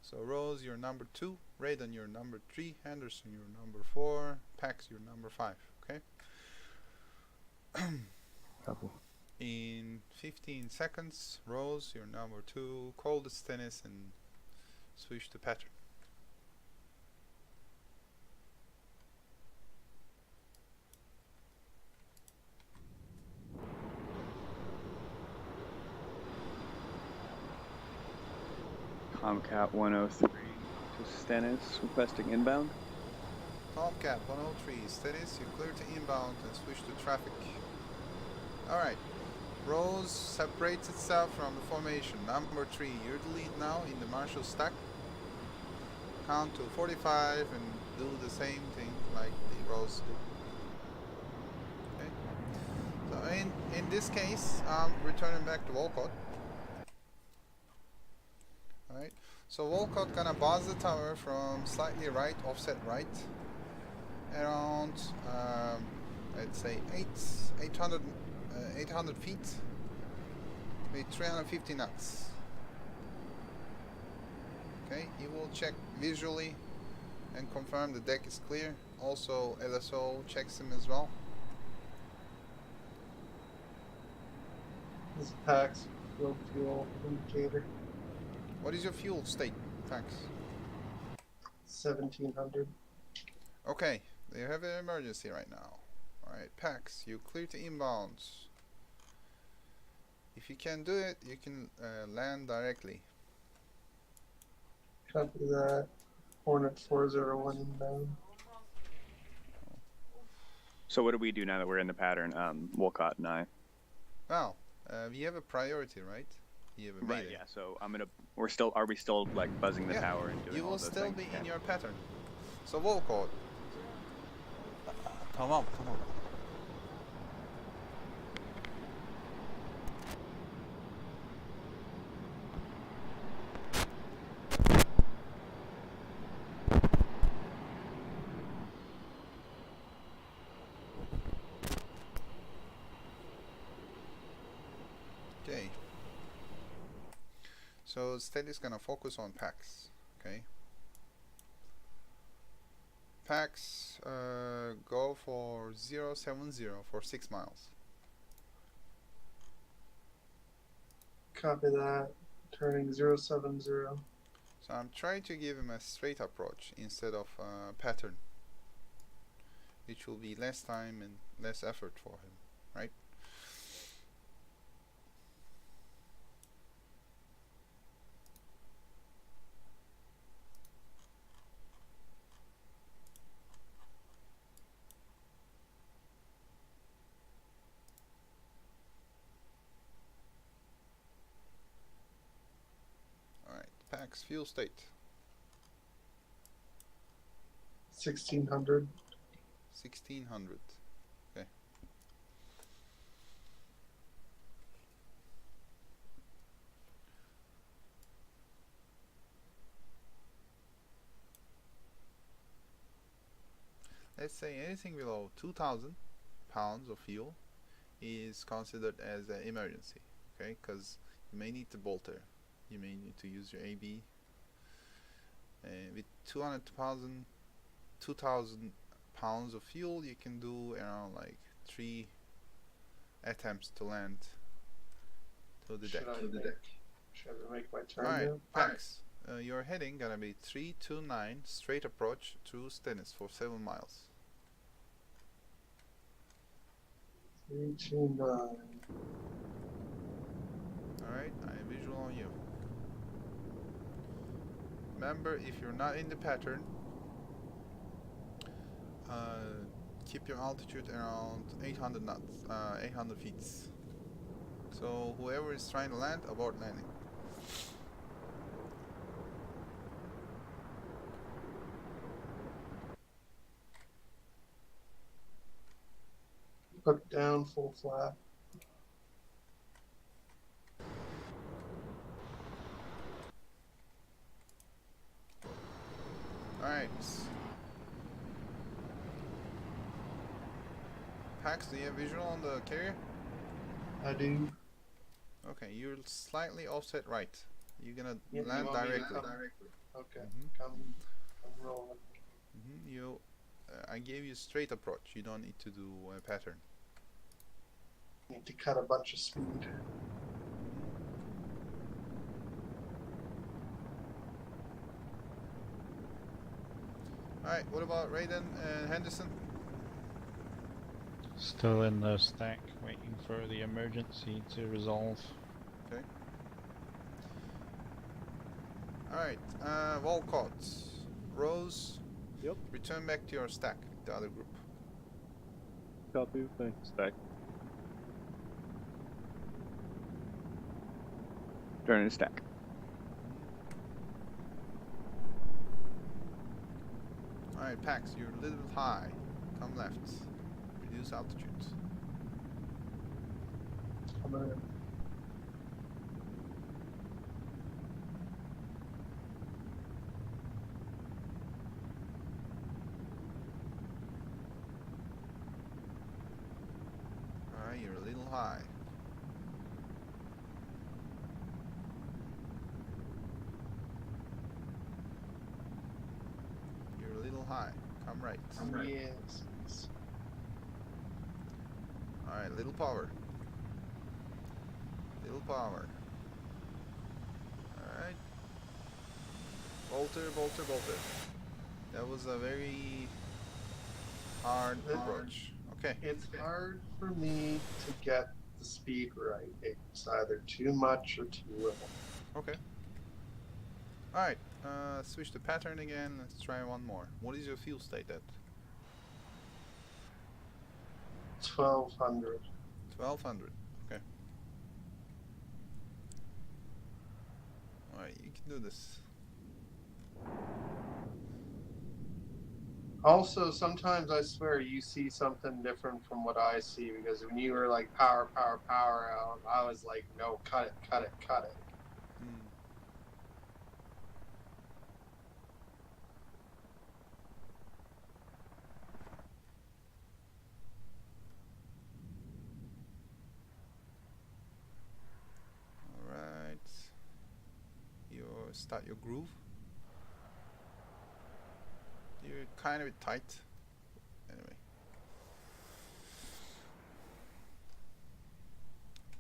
So Rose, you're number 2, Raiden, you're number 3, Henderson, you're number 4, Pax, you're number 5, okay? Copy. In 15 seconds, Rose, you're number 2, call the Stennis and switch to pattern. Tomcat 103 to Stennis, requesting inbound. Tomcat 103, Stennis, you clear to inbound and switch to traffic. Alright. Rose separates itself from the formation. Number 3, you're the lead now in the Marshall stack. Count to 45 and do the same thing like the Rose do. Okay. So in this case, I'm returning back to Walcott. Alright. So Walcott gonna buzz the tower from slightly right, offset right. Around I'd say 800 feet with 350 knots. Okay, you will check visually and confirm the deck is clear. Also LSO checks him as well. This is PAX fuel indicator. What is your fuel state, Fax? 1700. Okay, you have an emergency right now. Alright, Pax, you clear to inbounds. If you can do it, you can land directly. Copy that. Hornet 401 inbound. So what do we do now that we're in the pattern, Wolcott and I? Now, we have a priority, right? You have a Right, mayday. yeah, so are we still like buzzing the Yeah, tower and doing you all will those still things? be in Okay. your pattern. So Volcode. Come on, come on. Okay. So Steady's gonna focus on packs. Okay. Packs go for 070 for 6 miles. Copy that. Turning 070. So I'm trying to give him a straight approach instead of pattern, which will be less time and less effort for him, right? Alright, Pax fuel state 1600. 1600. Okay. Let's say anything below 2,000 pounds of fuel is considered as an emergency, okay? Because you may need to bolter, you may need to use your AB. With 2,000 pounds of fuel, you can do around like 3 attempts to land to the deck. Should I make my turn Alright, now? Pax, your heading gonna be 329 straight approach through Stennis for 7 miles. 329. Alright, I am visual on you. Remember, if you're not in the pattern, keep your altitude around 800 knots, 800 feet. So whoever is trying to land, abort landing. Hook down, full flat. Alright. Pax, do you have visual on the carrier? I do. Okay, you're slightly offset right. You're gonna Yeah, you land want me to directly. come directly? Okay. Mhm. Come rolling. You, I gave you straight approach. You don't need to do a pattern. Need to cut a bunch of speed. Alright, what about Raiden and Henderson? Still in the stack, waiting for the emergency to resolve. Alright, Walcott. Rose, Yep. return back to your stack, the other group. Copy. Thanks. Stack. Turn to stack. Alright, Pax, you're a little bit high. Come left. Reduce altitude. Come on. Alright, you're a little high. You're a little high. Come right. Yes. Alright, little power. Little power. Alright. Bolter, bolter, bolter. That was a very hard approach. Okay. It's hard for me to get the speed right. It's either too much or too little. Okay. Alright. Switch the pattern again. Let's try one more. What is your fuel state at? 1200. 1200. Okay. Alright, you can do this. Also, sometimes I swear you see something different from what I see, because when you were like power out, I was like, no, cut it. Hmm. Alright. You start your groove. You're kind of tight. Anyway.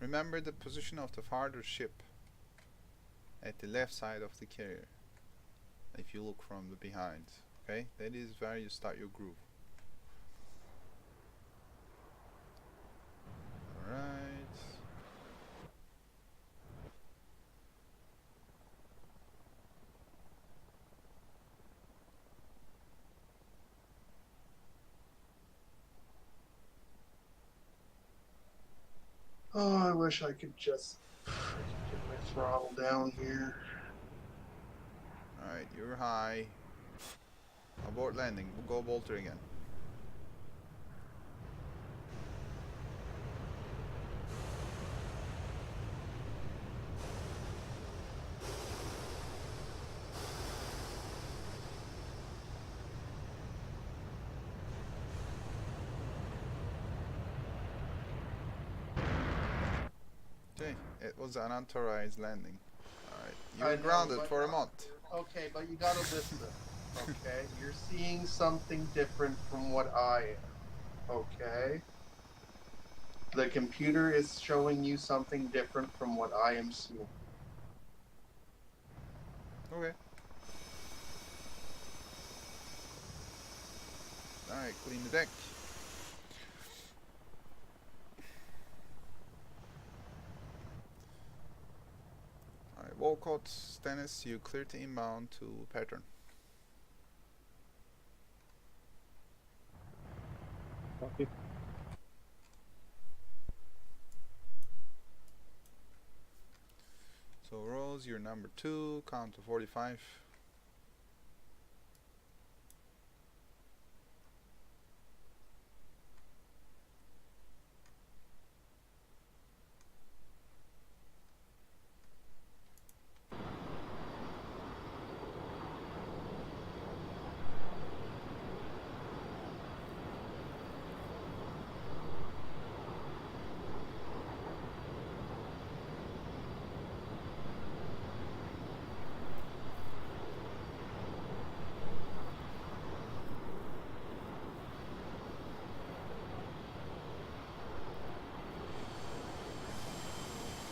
Remember the position of the farther ship at the left side of the carrier. If you look from the behind. Okay? That is where you start your groove. Alright. Oh, I wish I could just get my throttle down here. Alright, you're high. Abort landing. We'll go bolter again. Okay, it was an unauthorized landing. Alright, I you're know, grounded but- for a month. Okay, but you gotta listen. Okay, you're seeing something different from what I am. Okay, the computer is showing you something different from what I am seeing. Okay. Alright, clean the deck. Alright, Walcott, Stennis, you clear to inbound to pattern. Copy. So Rose, you're number 2, count to 45.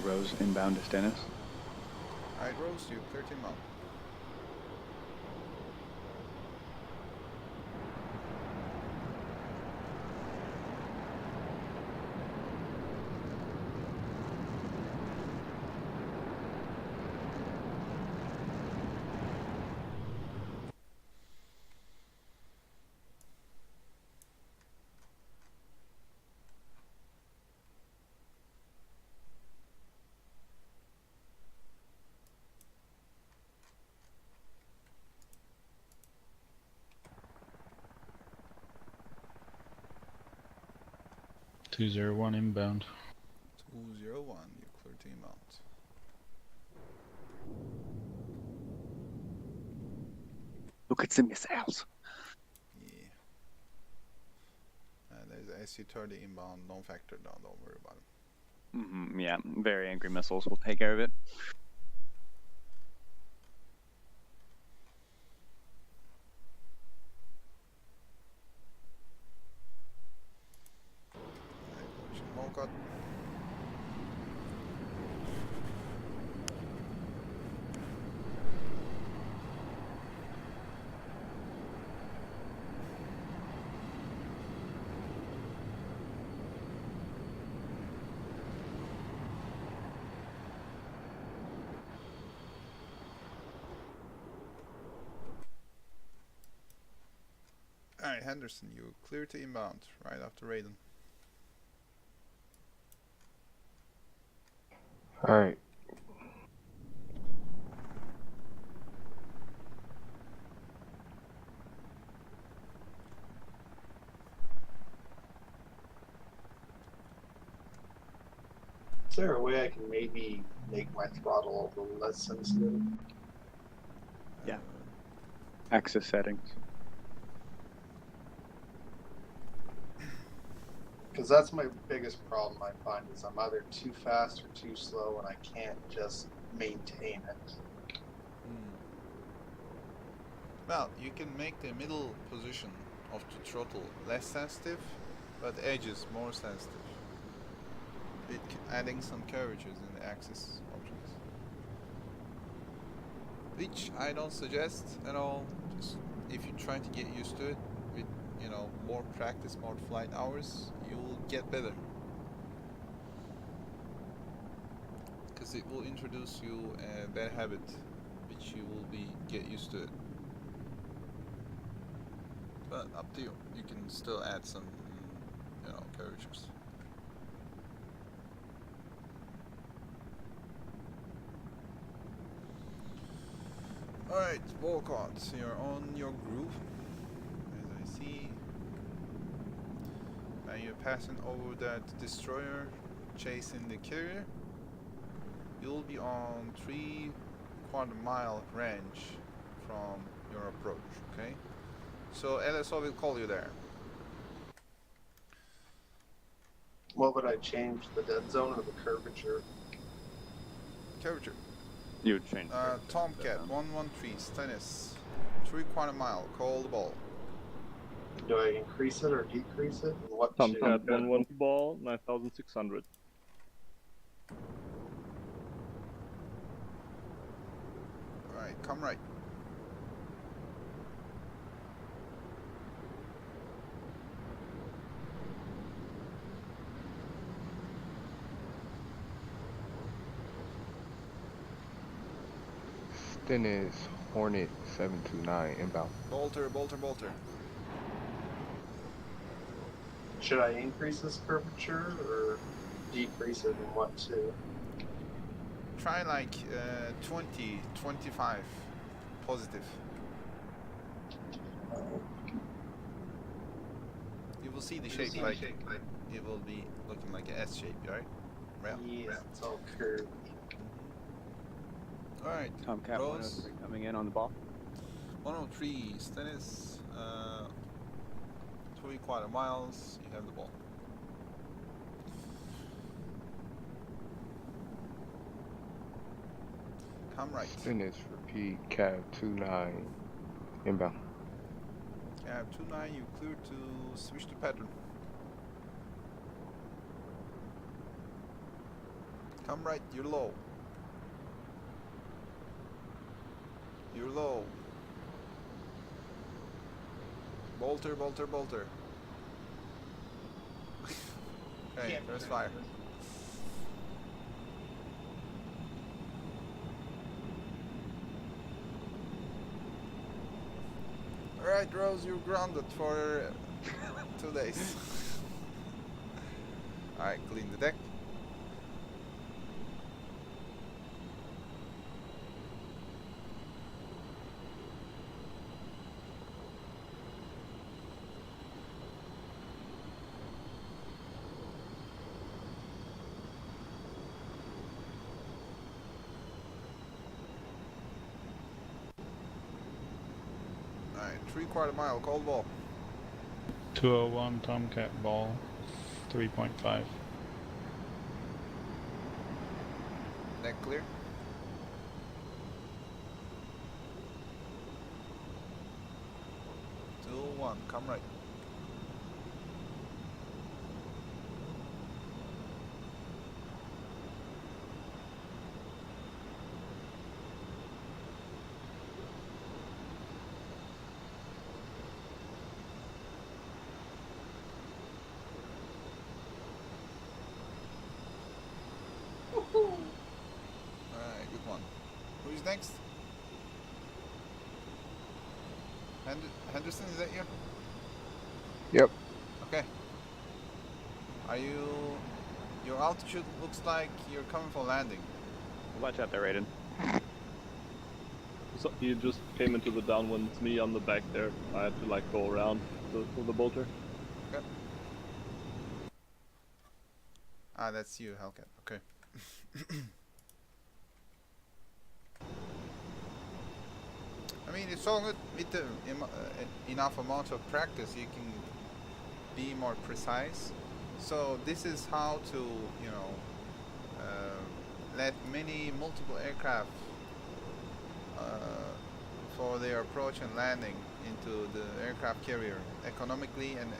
Rose inbound to Stennis. Alright, Rose, you clear to inbound. 201 inbound. 201, you clear to inbound. Look at the missiles. Yeah. There's SU-30 inbound, don't factor down, don't worry about it. Yeah, very angry missiles will take care of it. Walcott. Alright, Henderson, you clear to inbound right after Raiden. Alright. Is there a way I can maybe make my throttle a little less sensitive? Yeah. Access settings. Because that's my biggest problem I find is I'm either too fast or too slow and I can't just maintain it. Well, you can make the middle position of the throttle less sensitive, but the edges more sensitive. With adding some curvatures in the axis options. Which I don't suggest at all. Just if you try to get used to it with, you know, more practice, more flight hours, you will get better. Because it will introduce you a bad habit, which you will get used to it. But up to you. You can still add some, you know, curvatures. Alright, Walcott, you're on your groove, as I see. And you're passing over that destroyer, chasing the carrier. You'll be on 3-quarter-mile range from your approach, okay? So LSO will call you there. What would I change? The dead zone or the curvature? Curvature. You would change. Tomcat 113, Stennis, 3-quarter-mile, call the ball. Do I increase it or decrease it? And what Tomcat 1-1 ball, 9,600. Alright, come right. Stennis Hornet 729 inbound. Bolter, bolter, bolter. Should I increase this curvature or decrease it and what to? Try like 20, 25 positive. You will see the shape like it will be looking like an S shape, right? Rail. Yeah, it's all curvy. Alright, Tomcat Rose. 103 coming in on the ball. 103, Stennis, 3-quarter-miles, you have the ball. Come right. Stennis repeat cab 29 inbound. Cab 29, you clear to switch to pattern. Come right, you're low. You're low. Bolter, bolter, bolter. Okay, first fire. Alright, Rose, you're grounded for 2 days. Alright, clean the deck. 3/4 mile, cold ball. 201 Tomcat ball, 3.5. Deck clear. Two, one, come right. Alright, good one. Who's next? Henderson, is that you? Yep. Okay. Are you... Your altitude looks like you're coming for landing. Watch out there, Raiden. So he just came into the downwind. It's me on the back there. I had to like go around with the bolter. Okay. Ah, that's you, Hellcat. Okay. I mean, it's all good with the enough amount of practice. You can be more precise. So this is how to, you know, let multiple aircraft for their approach and landing into the aircraft carrier economically and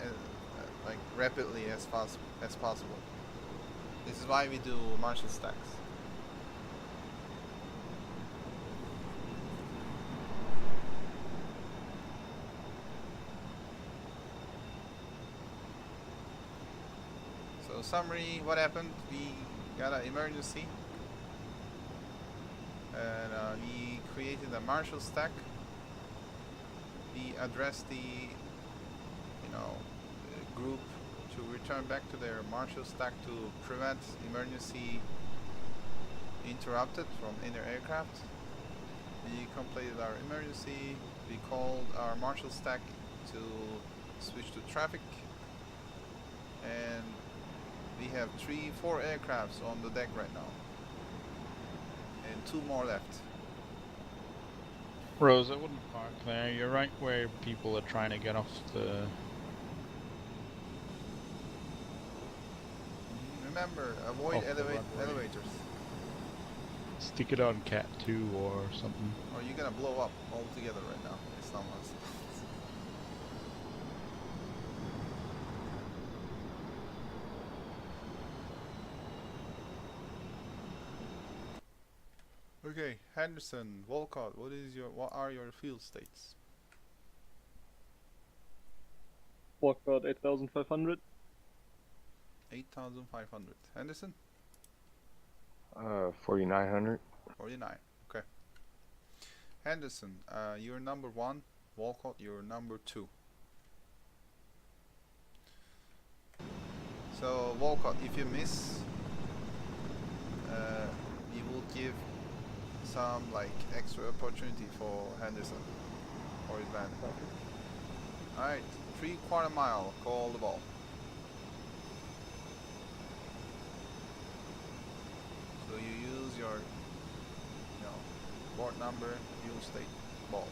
like rapidly as possible. This is why we do Marshall stacks. So summary, what happened? We got an emergency and we created a Marshall stack. We addressed the, you know, group to return back to their Marshall stack to prevent emergency interrupted from inner aircraft. We completed our emergency. We called our Marshall stack to switch to traffic, and we have 4 aircrafts on the deck right now, and 2 more left. Rose, I wouldn't park there. You're right where people are trying to get off the... Remember, avoid Off the runway. elevators, Stick it on Cat 2 or something. or you're gonna blow up altogether right now. It's not much. Okay, Henderson, Volcott, what are your field states? Walkout 8,500. 8,500. Henderson? 4,900. 49. Okay. Henderson, you're number 1. Walcott, you're number 2. So, Walcott, if you miss, we will give some like extra opportunity for Henderson for his landing. Alright, 3/4 mile, call the ball. So you use your, you know, board number, fuel state, ball.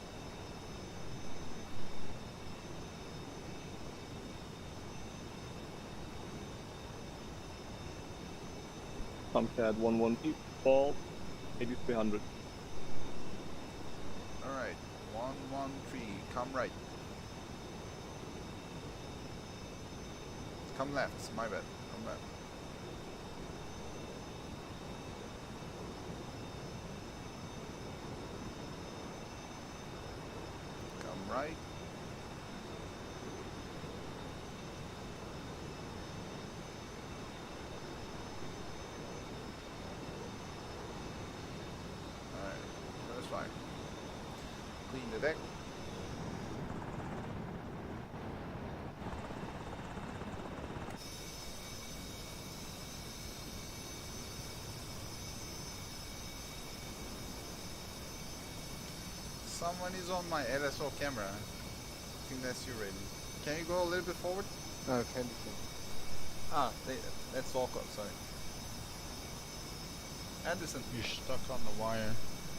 Tomcat 118 ball 8,300. Alright, 113, come right. Come left, my bad, come left. Come right. Alright, that's fine. Clean the deck. Someone is on my LSO camera. I think that's you, Raiden. Can you go a little bit forward? Henderson. Ah, that's Volcott, sorry. Anderson. You're stuck on the wire.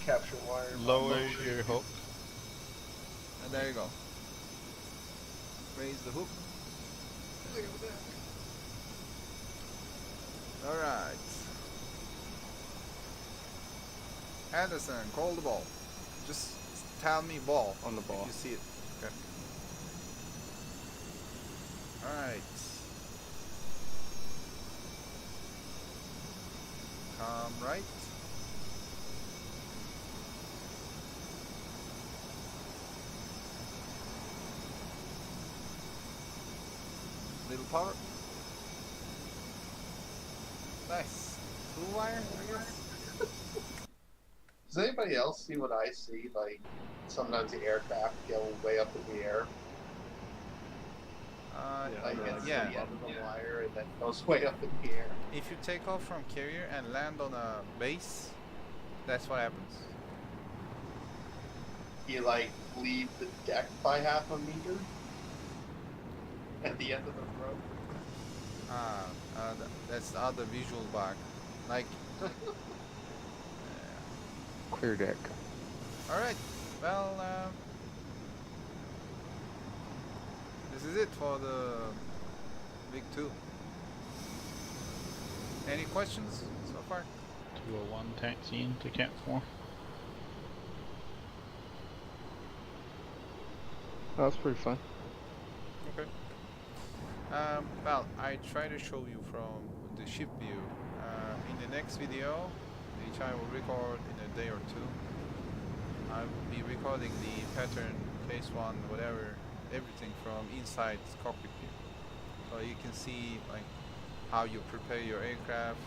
Capture wire. Lower your hook. And there you go. Raise the hook. Alright. Anderson, call the ball. Just tell me ball. On the ball. If you see it. Okay. Alright. Come right. Little power. Nice. Blue wire, I guess. Does anybody else see what I see? Like, sometimes the aircraft go way up in the air. Like, it's yeah. the end of the wire and then goes way up in the air. If you take off from carrier and land on a base, that's what happens. You, like, leave the deck by half a meter at the end of the road. That's the other visual bug. Like, Clear deck. alright, well, this is it for the Big 2. Any questions so far? 201 taxiing to Cat 4. Oh, that's pretty fun. Okay. Well, I try to show you from the ship view. In the next video, which I will record in a day or two, I will be recording the pattern, phase 1, whatever, everything from inside cockpit view. So you can see like how you prepare your aircraft,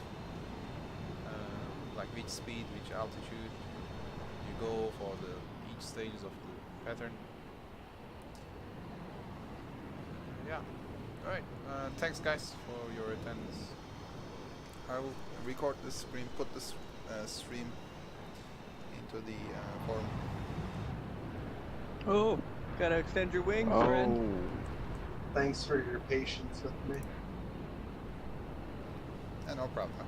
like which speed, which altitude you go for each stages of the pattern. Yeah. Alright, thanks guys for your attendance. I will record this stream, put this stream into the forum. Oh, gotta extend your wings, Oh. friend. Thanks for your patience with me. No problem.